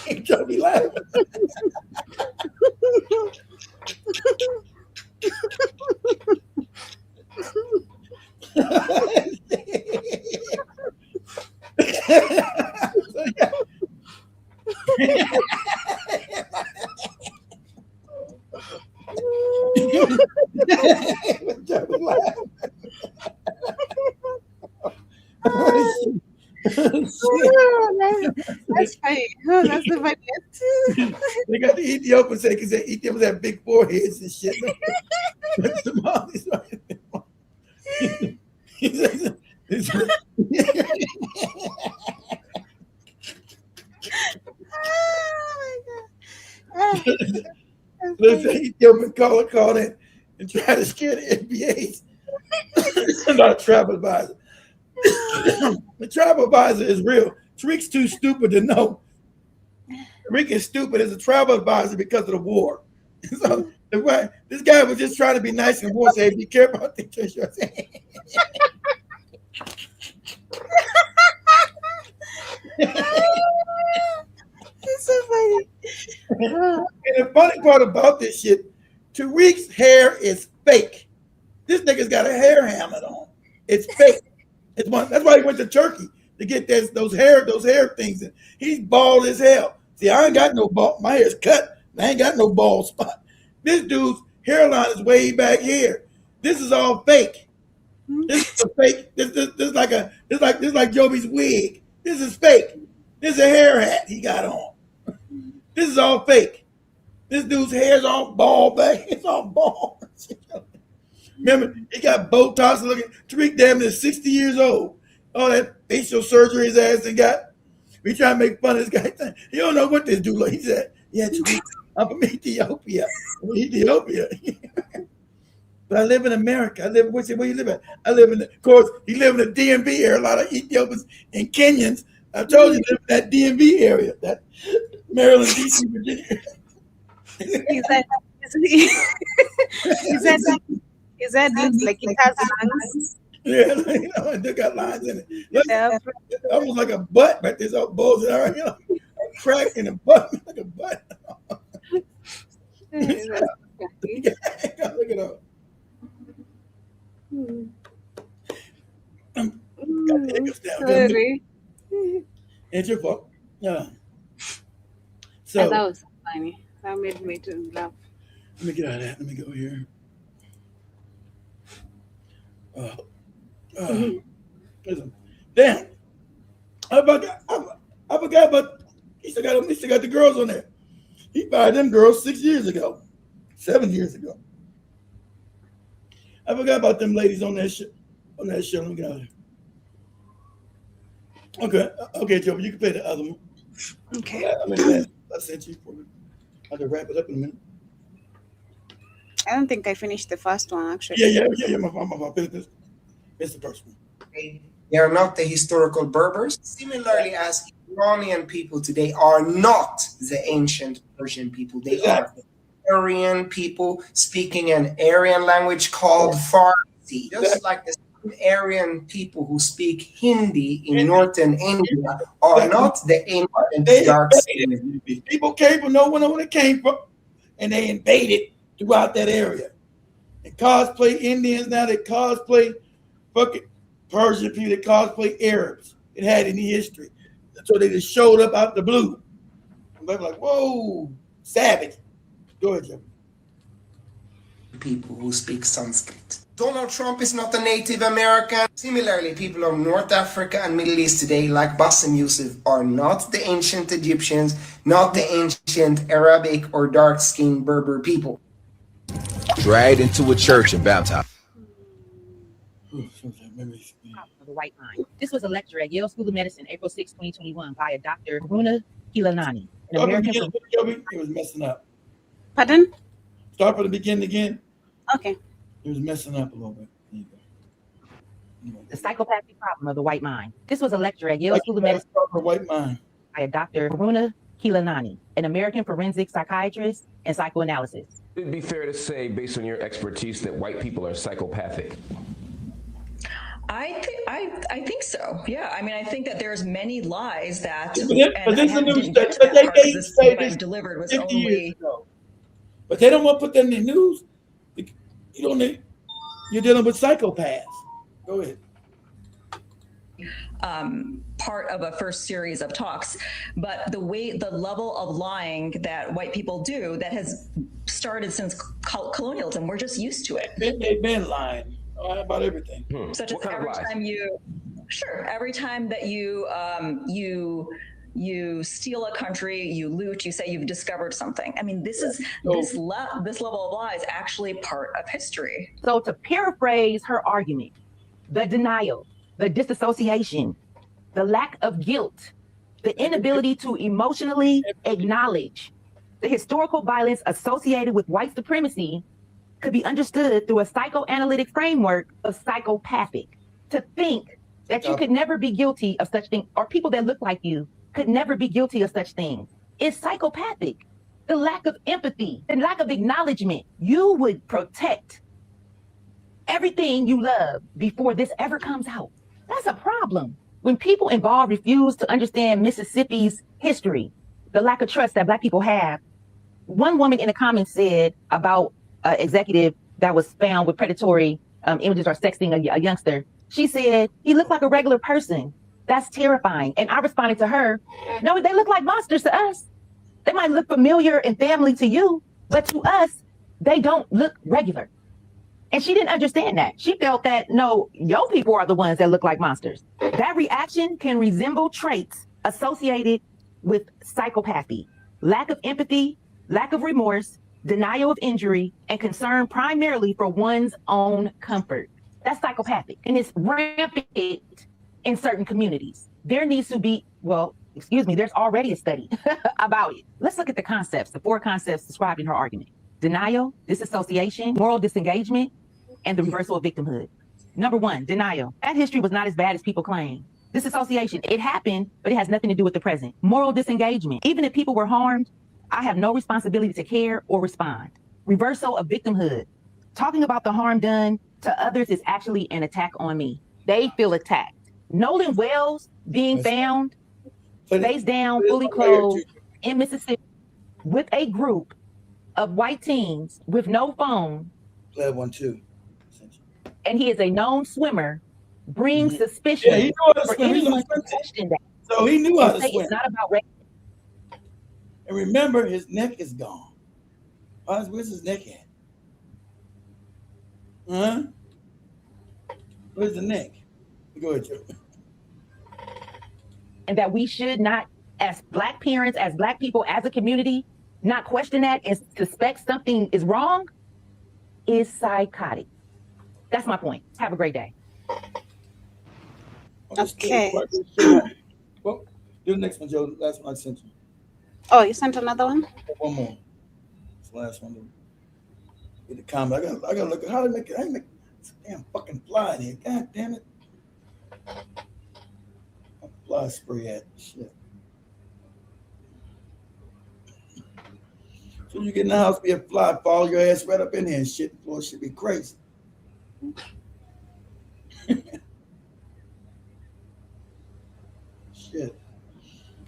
He trying to be laughing. That's funny. Oh, that's the funniest. They got the Ethiopians say because Ethiopians have big foreheads and shit. Somalis, Listen, Ethiopian call it and try to scare the FBAs. Not a travel advisor. The travel advisor is real. Tariq's too stupid to know. Tariq is stupid as a travel advisor because of the war. So this guy was just trying to be nice and war. Say, be careful about the t-shirts. It's so funny. And the funny part about this shit, Tariq's hair is fake. This nigga's got a hair helmet on. It's fake. That's why he went to Turkey to get those hair things. And he's bald as hell. See, I ain't got no bald. My hair's cut. I ain't got no bald spot. This dude's hairline is way back here. This is all fake. This is a fake. This is like Joby's wig. This is fake. This is a hair hat he got on. This is all fake. This dude's hair's all bald back. It's all bald. Remember, he got Botox looking. Tariq damn near 60 years old. All that facial surgery his ass and got. We try to make fun of this guy. He don't know what this dude like. He said, yeah, Tariq, I'm from Ethiopia. But I live in America. Where you live at? I live in, of course, he live in the DMV area. A lot of Ethiopians and Kenyans. I told you, live in that DMV area. That Maryland, DC, Virginia. Is that like it has lungs? Yeah, they got lines in it. Almost like a butt, but there's all balls in there, a crack in a butt, like a butt. Look it up. Sorry. It's your fault. Yeah. So that was funny. That made me to laugh. Let me get out of that. Let me go here. Listen. Damn. I forgot about he still got the girls on there. He fired them girls 6 years ago. 7 years ago. I forgot about them ladies on that shit. Let me get out of here. Okay, Joe, you can play the other one. Okay. I sent you for it. I'll have to wrap it up in a minute. I don't think I finished the first one, actually. Yeah. My it's the first one. They are not the historical Berbers. Similarly, as Iranian people today are not the ancient Persian people. They are the Aryan people speaking an Aryan language called Farsi. Just like the Aryan people who speak Hindi in northern India are not the ancient dark skinned people. Came from nowhere when it came from, and they invaded throughout that area. They cosplay Indians now. They cosplay fucking Persian people. They cosplay Arabs. It had any history, so they just showed up out the blue. They're like, whoa, savage. Go ahead, Joe. People who speak Sanskrit. Donald Trump is not a Native American. Similarly, people of North Africa and Middle East today, like Bassem Youssef, are not the ancient Egyptians, not the ancient Arabic or dark-skinned Berber people. Dragged into a church and baptized. The white line. This was a lecture at Yale School of Medicine, April 6, 2021, by a Dr. Haruna Kilanani, an American. It was messing up. Pardon? Start from the beginning again. Okay. It was messing up a little bit. The psychopathic problem of the white mind. This was a lecture at Yale School of Medicine white mind. by a Dr. Haruna Kilanani, an American forensic psychiatrist and psychoanalysis. It'd be fair to say, based on your expertise, that white people are psychopathic. I think so. Yeah. I mean, I think that there's many lies that delivered was only. But they don't want to put that in the news. You're dealing with psychopaths. Go ahead. part of a first series of talks, but the level of lying that white people do that has started since colonialism, we're just used to it. They've been lying about everything. Such as every time that you steal a country, you loot, you say you've discovered something. I mean, this level of lie is actually part of history. So to paraphrase her argument, the denial, the disassociation, the lack of guilt, the inability to emotionally acknowledge the historical violence associated with white supremacy could be understood through a psychoanalytic framework of psychopathic. To think that you could never be guilty of such things, or people that look like you could never be guilty of such things, is psychopathic. The lack of empathy, the lack of acknowledgement. You would protect everything you love before this ever comes out. That's a problem. When people involved refuse to understand Mississippi's history, the lack of trust that Black people have. One woman in the comments said about an executive that was found with predatory images or sexting a youngster. She said, he looked like a regular person. That's terrifying. And I responded to her, no, they look like monsters to us. They might look familiar and family to you, but to us, they don't look regular. And she didn't understand that. She felt that, no, your people are the ones that look like monsters. That reaction can resemble traits associated with psychopathy, lack of empathy, lack of remorse, denial of injury, and concern primarily for one's own comfort. That's psychopathic, and it's rampant in certain communities. There needs to be, there's already a study about it. Let's look at the concepts, the 4 concepts described in her argument. Denial, disassociation, moral disengagement, and the reversal of victimhood. Number 1, denial. That history was not as bad as people claim. Disassociation, it happened, but it has nothing to do with the present. Moral disengagement, even if people were harmed, I have no responsibility to care or respond. Reversal of victimhood. Talking about the harm done to others is actually an attack on me. They feel attacked. Nolan Wells being found face down, fully clothed in Mississippi with a group of white teens with no phone. Play 1, 2. And he is a known swimmer, brings suspicion. Yeah, he knew how to swim. Anyone to question that. So he knew how to swim. It's not about race. And remember, his neck is gone. Where's his neck at? Huh? Where's the neck? Go ahead, Joe. And that we should not, as Black parents, as Black people, as a community, not question that and suspect something is wrong is psychotic. That's my point. Have a great day. Okay. Well, do the next one, Joe. Last one I sent you. Oh, you sent another one? One more. It's the last one. Get the comment. I gotta look at how to make it. How do you make this damn fucking fly in here? God damn it. Fly spray at shit. So you get in the house, be a fly, fall your ass right up in here and shit. The floor should be crazy. Shit.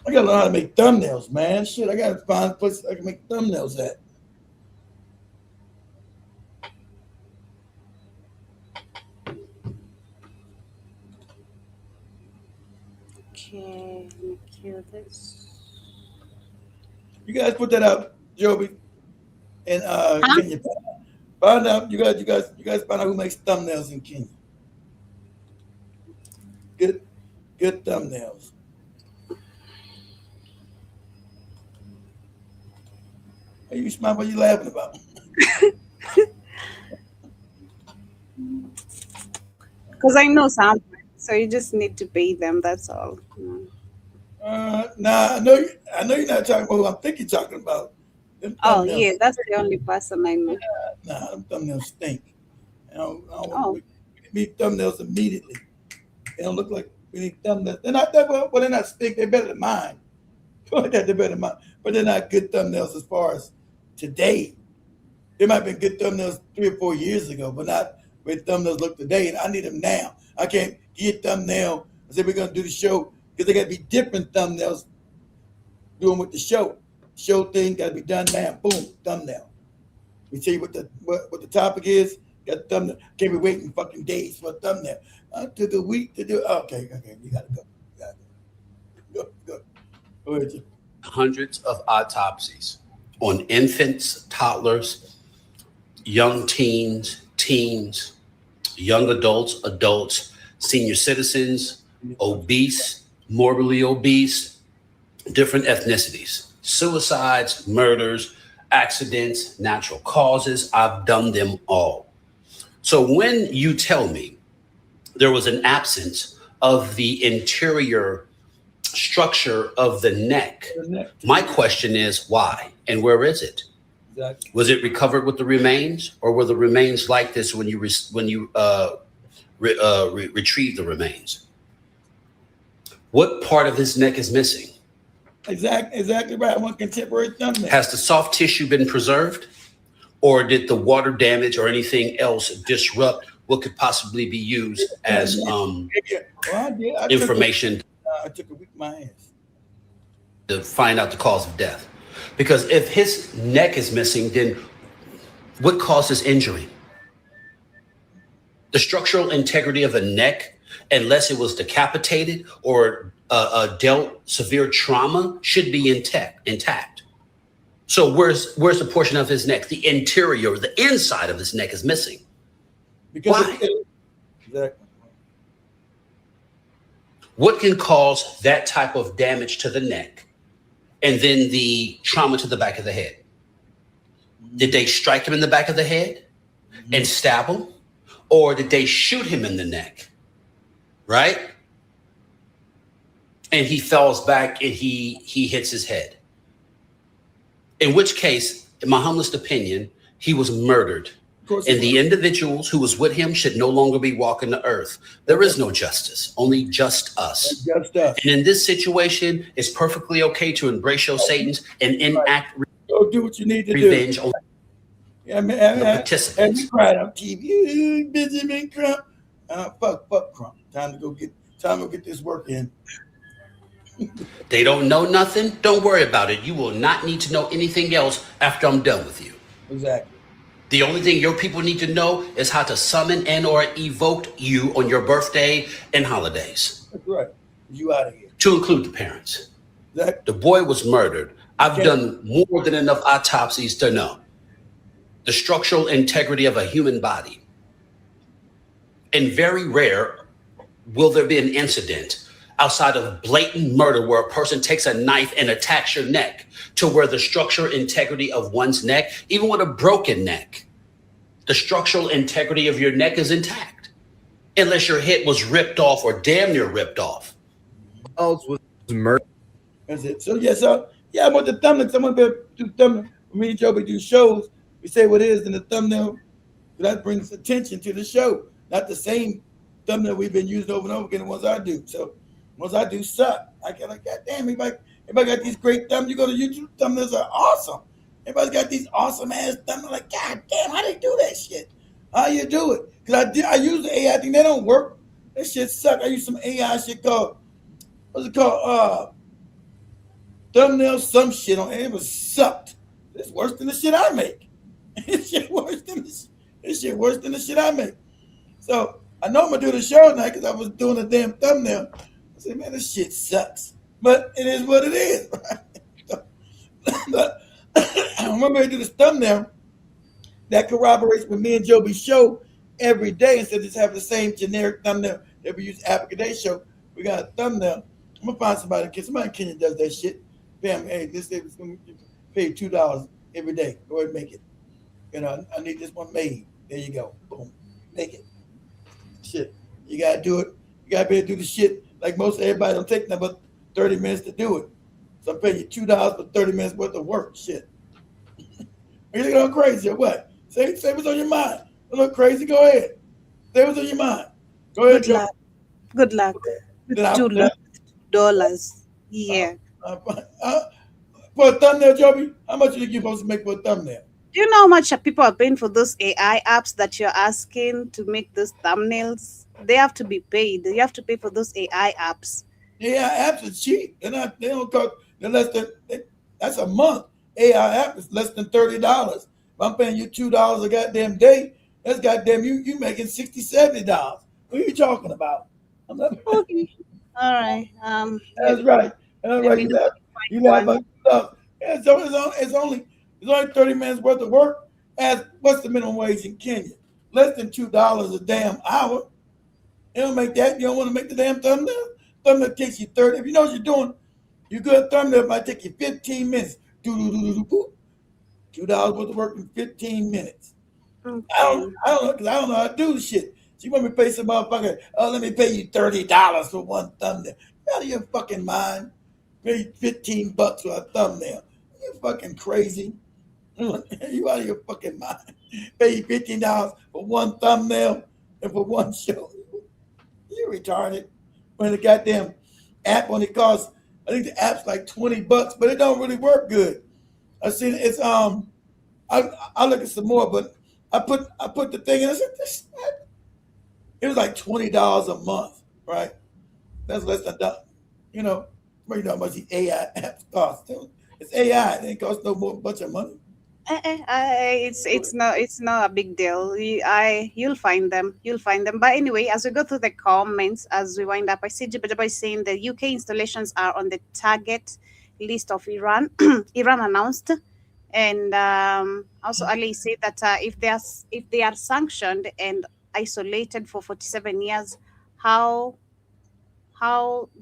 I gotta learn how to make thumbnails, man. Shit, I gotta find a place I can make thumbnails at. Okay, let me kill this. You guys put that out, Joby, and Kenya. Find out. You guys find out who makes thumbnails in Kenya. Good thumbnails. Hey, you smile. What are you laughing about? Because I know some, so you just need to pay them. That's all. Nah, I know you're not talking about who I think you're talking about. Oh yeah, that's the only person I know. Nah, them thumbnails stink. We need thumbnails immediately. They don't look like we need thumbnails. They're not that well. They're not stink. They're better than mine. They're better than mine, but they're not good thumbnails as far as today. There might have been good thumbnails 3 or 4 years ago, but not where thumbnails look today. And I need them now. I can't get a thumbnail and say we're gonna do the show because they got to be different thumbnails. Doing with the show. Show thing got to be done now. Boom, thumbnail. We tell you what the topic is. Got the thumbnail. Can't be waiting fucking days for a thumbnail. Took a week to do. Okay, you gotta go. Go ahead, Jim. Hundreds of autopsies on infants, toddlers, young teens, young adults, senior citizens, obese, morbidly obese, different ethnicities, suicides, murders, accidents, natural causes. I've done them all. So when you tell me there was an absence of the interior structure of the neck, my question is why and where is it? Exactly. Was it recovered with the remains, or were the remains like this when you retrieve the remains? What part of his neck is missing? Exactly right. I want contemporary thumbnail. Has the soft tissue been preserved, or did the water damage or anything else disrupt what could possibly be used as information? I took a week in my hands to find out the cause of death. Because if his neck is missing, then what caused his injury? The structural integrity of a neck, unless it was decapitated or dealt severe trauma, should be intact. So where's the portion of his neck? The interior, the inside of his neck is missing. Why? Exactly. What can cause that type of damage to the neck and then the trauma to the back of the head? Did they strike him in the back of the head and stab him? Or did they shoot him in the neck? Right? And he falls back and he hits his head. In which case, in my humblest opinion, he was murdered. And the individuals who was with him should no longer be walking the earth. There is no justice, only just us. Just us. And in this situation, it's perfectly okay to embrace your Satans and enact Go do what you need to revenge do. on the participants. And we cried on TV, Benjamin Crump. Fuck Crump. Time to go get this work in. They don't know nothing. Don't worry about it. You will not need to know anything else after I'm done with you. Exactly. The only thing your people need to know is how to summon and or evoke you on your birthday and holidays. That's right. You out of here. To include the parents. Exactly. The boy was murdered. I've done more than enough autopsies to know the structural integrity of a human body. And very rare will there be an incident outside of blatant murder where a person takes a knife and attacks your neck to where the structural integrity of one's neck, even with a broken neck, the structural integrity of your neck is intact. Unless your head was ripped off or damn near ripped off. Else was murder. That's it. So I want the thumbnail. Someone better do thumbnail. Me and Joby do shows. We say what it is in the thumbnail. That brings attention to the show. Not the same thumbnail we've been using over and over again, the ones I do. So ones I do suck. I get like, God damn, everybody got these great thumbnails. You go to YouTube, thumbnails are awesome. Everybody's got these awesome ass thumbnails. Like, God damn, how they do that shit? How you do it? Because I use the AI thing. They don't work. That shit suck. I use some AI shit called, what's it called? Thumbnail some shit on it. It was sucked. It's worse than the shit I make. This shit worse than the shit I make. So I know I'm gonna do the show now because I was doing a damn thumbnail. I said, man, this shit sucks. But it is what it is. But when we do this thumbnail, that corroborates with me and Joby's show every day instead of just having the same generic thumbnail that we use Africa Day show. We got a thumbnail. I'm gonna find somebody in Kenya does that shit. Bam, hey, this day is gonna pay $2 every day. Go ahead and make it. You know, I need this one made. There you go. Boom. Make it. Shit. You gotta do it. You gotta be able to do the shit like most everybody don't take about 30 minutes to do it. So I'm paying you $2 for 30 minutes worth of work. Shit. Are you looking crazy or what? Say what's on your mind. You look crazy, go ahead. Say what's on your mind. Go ahead, Joe. Good luck. $2. Yeah. For a thumbnail, Joby, how much are you supposed to make for a thumbnail? Do you know how much people are paying for those AI apps that you're asking to make those thumbnails? They have to be paid. You have to pay for those AI apps. AI apps are cheap. They don't cost. They're less than. That's a month. AI app is less than $30. If I'm paying you $2 a goddamn day, That's goddamn you making $60, $70. What are you talking about? I'm not Okay. All right. That's right. That's right. You laugh about stuff. Yeah, so it's only 30 minutes worth of work. As what's the minimum wage in Kenya? Less than $2 a damn hour. You don't make that. You don't want to make the damn thumbnail. Thumbnail takes you 30. If you know what you're doing, you good thumbnail might take you 15 minutes. $2 worth of work in 15 minutes. Okay. I don't know because I don't know how to do the shit. She want me to pay some motherfucker. Oh, let me pay you $30 for one thumbnail. You out of your fucking mind? Pay $15 for a thumbnail. You fucking crazy? You out of your fucking mind? Pay you $15 for one thumbnail and for one show. You retarded. When the goddamn app only costs, I think the app's like $20, but it don't really work good. I seen it's I'll look at some more, but I put the thing in. I said, this, it was like $20 a month, right? That's less than that. You know how much the AI apps cost. It's AI. It ain't cost no more bunch of money. It's not a big deal. You'll find them. But anyway, as we go through the comments, as we wind up, I see Jibba is saying the UK installations are on the target list of Iran. Iran announced, and also Ali said that if they are sanctioned and isolated for 47 years, how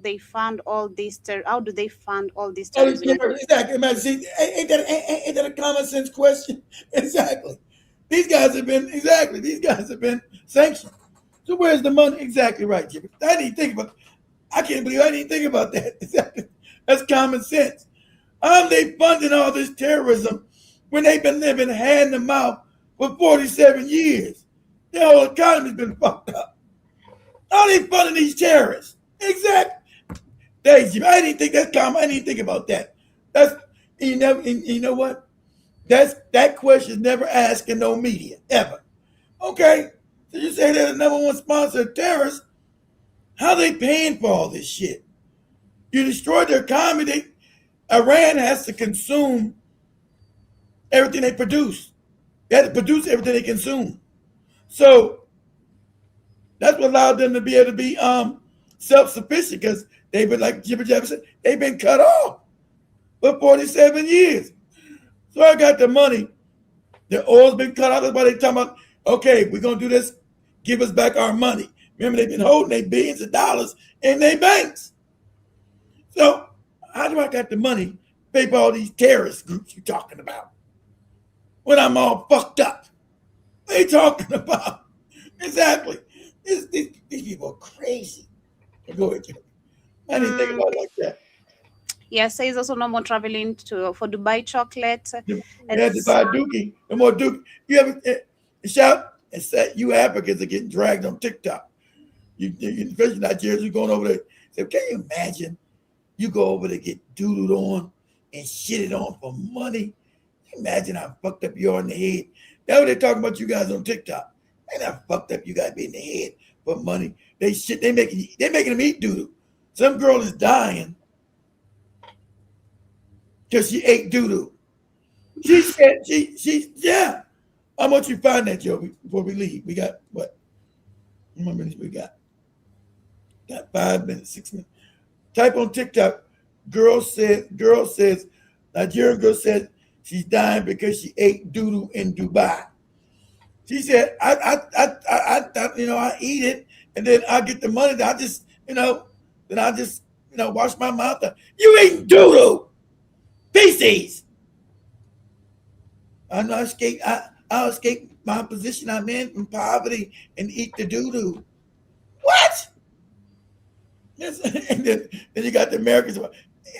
they fund all these? How do they fund all these? Exactly. See, ain't that a common sense question? Exactly. These guys have been sanctioned. So where's the money? Exactly right, Jimmy. I didn't think about. I can't believe I didn't think about that. Exactly. That's common sense. How are they funding all this terrorism when they've been living hand to mouth for 47 years? The whole economy's been fucked up. How are they funding these terrorists? Exactly. Daisy, I didn't think that's common. I didn't think about that. That's you know what? That question is never asked in no media ever. Okay, so you say they're the number one sponsor of terrorists. How are they paying for all this shit? You destroyed their economy. Iran has to consume everything they produce. They have to produce everything they consume. So that's what allowed them to be able to be self-sufficient, because they've been, like Jibba Jabba said, they've been cut off for 47 years. So I got the money. The oil's been cut off. That's why they're talking about, okay, we're going to do this. Give us back our money. Remember, they've been holding their billions of dollars in their banks. So how do I got the money to pay for all these terrorist groups you're talking about when I'm all fucked up? What are you talking about? Exactly. These people are crazy. Go ahead, I didn't think about it like that. Yes, says also no more traveling for Dubai chocolate. And Dubai Dookie, no more Dookie. You ever shout and say you Africans are getting dragged on TikTok? You especially Nigerians, you're going over there. So can you imagine? You go over there, get doodled on and shitted on for money. Can you imagine how fucked up you are in the head? That's what they're talking about you guys on TikTok. Ain't how fucked up you guys be in the head for money. They making them eat doodle. Some girl is dying because she ate doodle. She said yeah. How much you find that, Joe, before we leave? We got what? How many minutes we got? Got 5 minutes, 6 minutes. Type on TikTok. Nigerian girl says she's dying because she ate doodle in Dubai. She said, I eat it, and then I get the money. I just, wash my mouth. You eating doodle, feces. I'll escape my position I'm in from poverty and eat the doodoo. What? And then you got the Americans.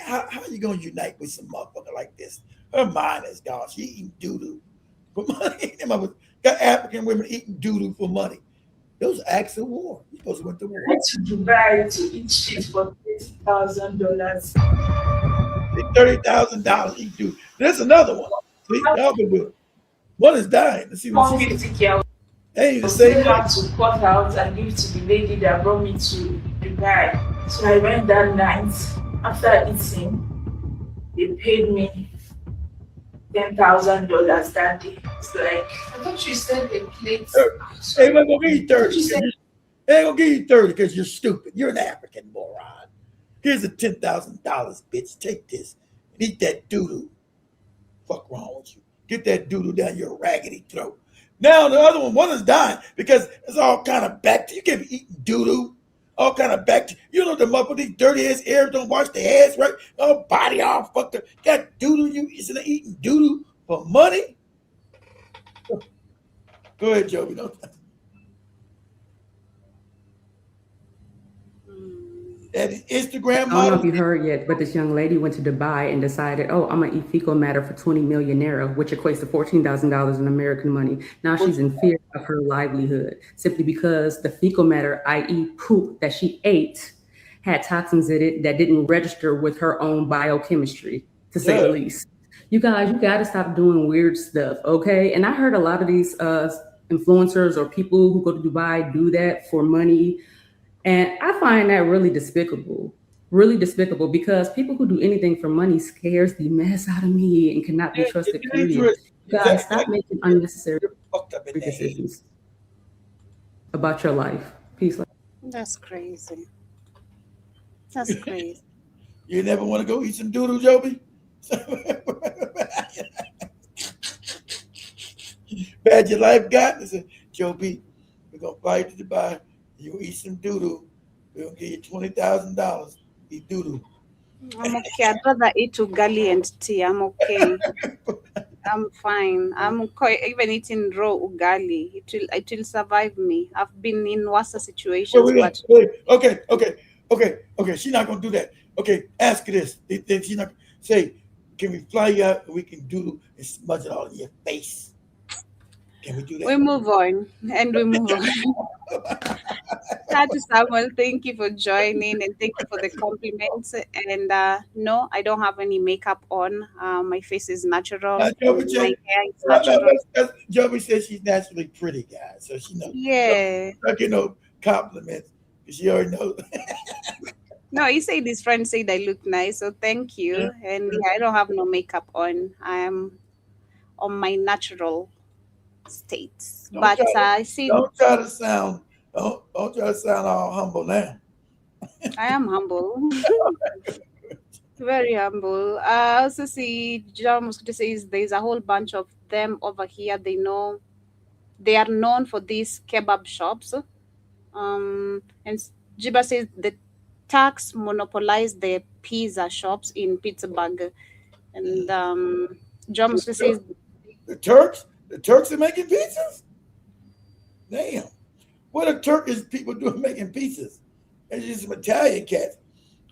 How are you going to unite with some motherfucker like this? Her mind is gone. She eating doodoo for money. Got African women eating doodoo for money. Those acts of war. You're supposed to went to war. Went to Dubai to eat shit for $30,000. $30,000 eat doodoo. There's another one. See, y'all been with. One is dying. Let's see what she's saying. Hey, the same had to cut out and give to the lady that brought me to Dubai. So I went that night. After eating, they paid me $10,000 that day. It's like, I thought she said the plates. Hey, we're gonna give you 30. They gonna give you 30 because you're stupid. You're an African moron. Here's the $10,000, bitch. Take this and eat that doo-doo. Fuck wrong with you? Get that doo-doo down your raggedy throat. Now the other one is dying because it's all kind of bacteria. You can't be eating doo-doo. All kind of bacteria. You know the motherfuckers, these dirty ass Arabs don't wash their heads right. Oh, body all fucked up. Got doo-doo. You instead of eating doo-doo for money. Go ahead, Joby. That Instagram model. I don't know if you heard yet, but this young lady went to Dubai and decided, oh, I'm gonna eat fecal matter for 20 million naira, which equates to $14,000 in American money. Now she's in fear of her livelihood simply because the fecal matter, i.e. poop that she ate, had toxins in it that didn't register with her own biochemistry, to say the least. You guys, you gotta stop doing weird stuff, okay? And I heard a lot of these influencers or people who go to Dubai do that for money. And I find that really despicable because people who do anything for money scares the mess out of me and cannot be trusted. Period. Guys, stop making unnecessary decisions about your life. Peace. That's crazy. That's crazy. You never want to go eat some doodle, Joby? Bad your life got? I said, Joby, we're going to fly you to Dubai. You eat some doo-doo, we'll give you $20,000. Eat doo-doo. I'm okay. I'd rather eat ugali and tea. I'm okay. I'm fine. I'm quite, even eating raw ugali. It will survive me. I've been in worse situations. Okay. She's not gonna do that. Okay, ask her this. Then she's not say, can we fly you out and we can do and smudge it all in your face? Can we do that? We move on. Tati Samuel, thank you for joining and thank you for the compliments. And no, I don't have any makeup on. My face is natural. My hair is natural. Joby says she's naturally pretty, guys. So she knows. Yeah. Compliments. She already knows. No, he said his friend said I look nice. So thank you. Yeah. And I don't have no makeup on. I am on my natural states. I see. Don't try to sound all humble now. I am humble. Very humble. I also see John Mosquito says there's a whole bunch of them over here. They are known for these kebab shops. And Jiba says the Turks monopolized the pizza shops in Pittsburgh. And John Mosquito says the Turks are making pizzas? Damn. What are Turkish people doing making pizzas? It's just some Italian cats.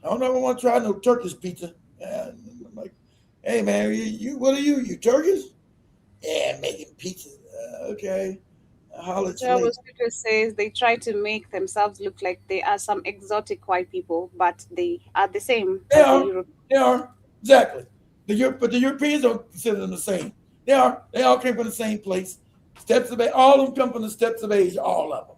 I don't ever want to try no Turkish pizza. I'm like, hey man, what are you? You Turkish? Yeah, making pizzas. Okay. Joe says they try to make themselves look like they are some exotic white people, but they are the same. They are. Exactly. But the Europeans don't consider them the same. They are. They all came from the same place. Steps of Asia. All of them come from the steppes of Asia. All of them.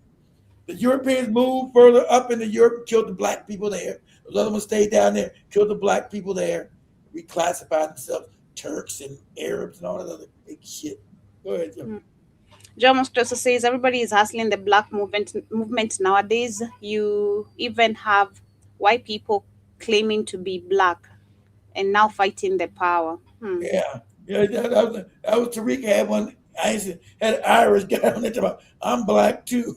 The Europeans moved further up into Europe, killed the black people there. Those other ones stayed down there, killed the black people there. Reclassified themselves Turks and Arabs and all that other big shit. Go ahead, Jim. John Moscoso says everybody is hustling the black movement nowadays. You even have white people claiming to be black and now fighting the power. Yeah, that was Tariq had one. I had an Irish guy on it about, I'm black too.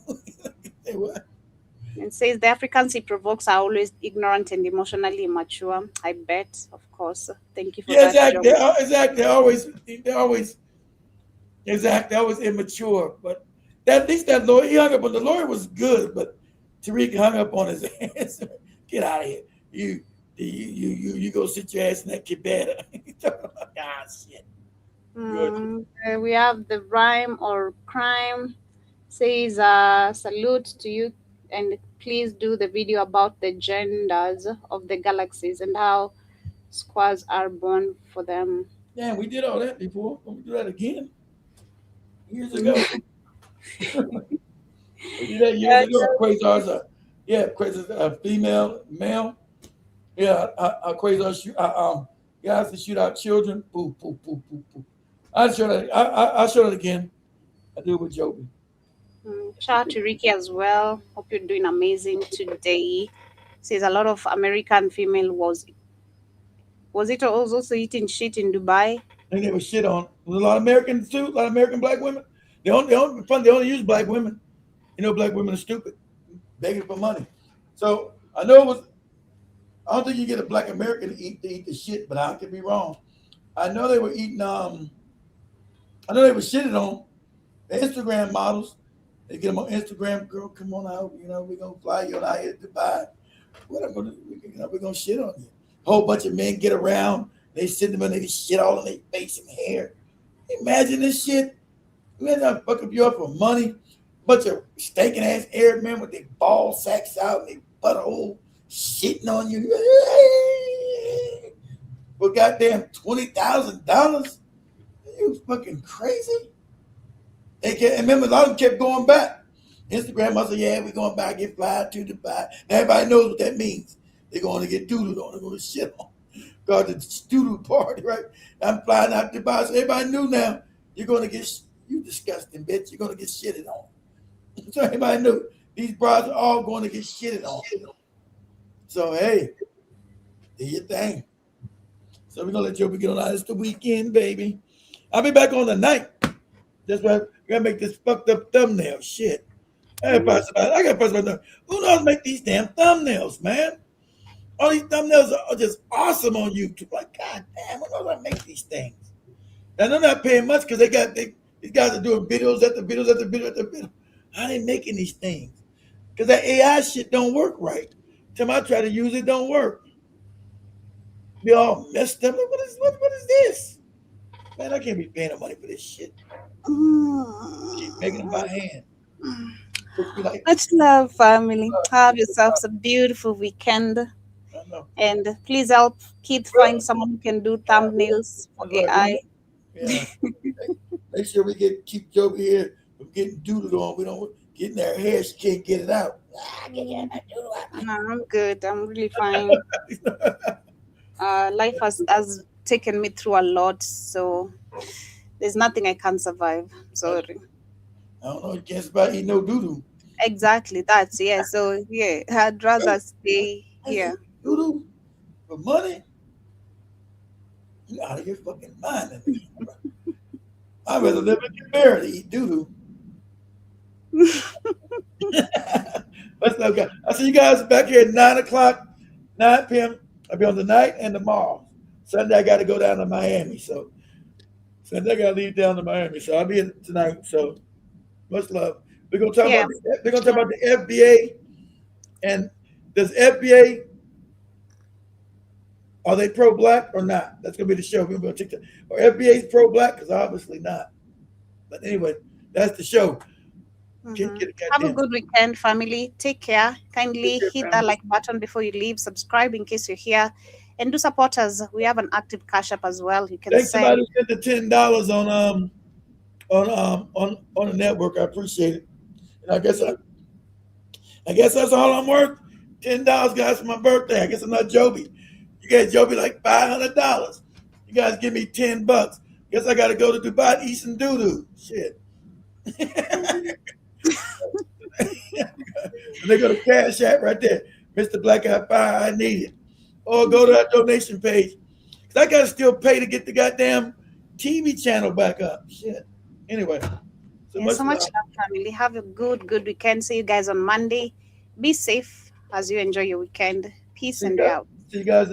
And says the Africans he provokes are always ignorant and emotionally immature. I bet, of course. Thank you for that. Exactly. They're always immature. But at least that lawyer, he hung up on the lawyer was good, but Tariq hung up on his ass. Get out of here. You go sit your ass in that kibeta. Shit. We have the rhyme or crime says salute to you and please do the video about the genders of the galaxies and how squads are born for them. Yeah, we did all that before. Can we do that again? Years ago. We did that years ago. Quasars are female, male. Yeah, Quasars shoot. Guys to shoot out children. Poof, poof, poof, poof, poof. I'll show that. I'll show it again. I do it with Joby. Shout out to Ricky as well. Hope you're doing amazing today. Says a lot of American female was it also eating shit in Dubai? I think they were shit on. There's a lot of Americans too. A lot of American black women. They only use black women. You know, black women are stupid, begging for money. So I know it was. I don't think you get a black American to eat the shit, but I could be wrong. I know they were eating. I know they were shitting on the Instagram models. They get them on Instagram. Girl, come on out. You know, we're gonna fly you out here to Dubai. What I'm gonna, we're gonna shit on you. A whole bunch of men get around. They sit them and they shit all in their face and hair. Imagine this shit. We end up fucking you up for money. Bunch of stinking ass Arab men with their ball sacks out and their butthole shitting on you. For goddamn $20,000. You fucking crazy. They can't remember. A lot of them kept going back. Instagram must say, yeah, we're going back, get fly to Dubai. Everybody knows what that means. They're going to get doodled on. They're going to shit on. Got the doodle party, right? I'm flying out to Dubai. So everybody knew now you're going to get, you disgusting bitch, you're going to get shitted on. So everybody knew these brides are all going to get shitted on. So, hey, do your thing. So we're going to let Joby get on out. It's the weekend, baby. I'll be back on the night. That's why we got to make this fucked up thumbnail shit. I got to press about who knows how to make these damn thumbnails, man? All these thumbnails are just awesome on YouTube. Like, god damn, who knows how to make these things? And they're not paying much because these guys are doing videos after videos after video after video. How they making these things? Because that AI shit don't work right. Time I try to use it, don't work. Be all messed up. Like, what is this? Man, I can't be paying no money for this shit. Keep making it by hand. Much love, family. Have yourselves a beautiful weekend. And please help Keith find someone who can do thumbnails for AI. Yeah. Make sure we keep Joby here from getting doodled on. We don't get in her hair. She can't get it out. No, I'm good. I'm really fine. Life has taken me through a lot, so there's nothing I can't survive. Sorry. I don't know. You can't survive eating no doodoo. Exactly. That's So I'd rather stay here. Doodoo for money? You out of your fucking mind. I'd rather live in Canberra to eat doodoo. Let's go. I'll see you guys back here at 9 p.m. I'll be on the night and tomorrow. Sunday I got to go down to Miami. So Sunday I got to leave down to Miami. So I'll be in tonight. So much love. We're gonna talk about the FBA, and does FBA, are they pro-black or not? That's gonna be the show. We're gonna be on TikTok. Or FBA's pro-black? Because obviously not. But anyway, that's the show. Have a good weekend, family. Take care. Kindly hit that like button before you leave. Subscribe in case you're here, and do support us. We have an active Cash App as well. You can Thanks somebody who sent the $10 on the network. I appreciate it. And I guess that's all I'm worth. $10, guys, for my birthday. I guess I'm not Joby. You guys Joby like $500. You guys give me $10. Guess I got to go to Dubai and eat some doo-doo. Shit. And they go to Cash App right there. Mr. Black Eye Fire, I need it. Or go to our donation page. Because I got to still pay to get the goddamn TV channel back up. Shit. Anyway. So much love, family. Have a good weekend. See you guys on Monday. Be safe as you enjoy your weekend. Peace and out. See you guys.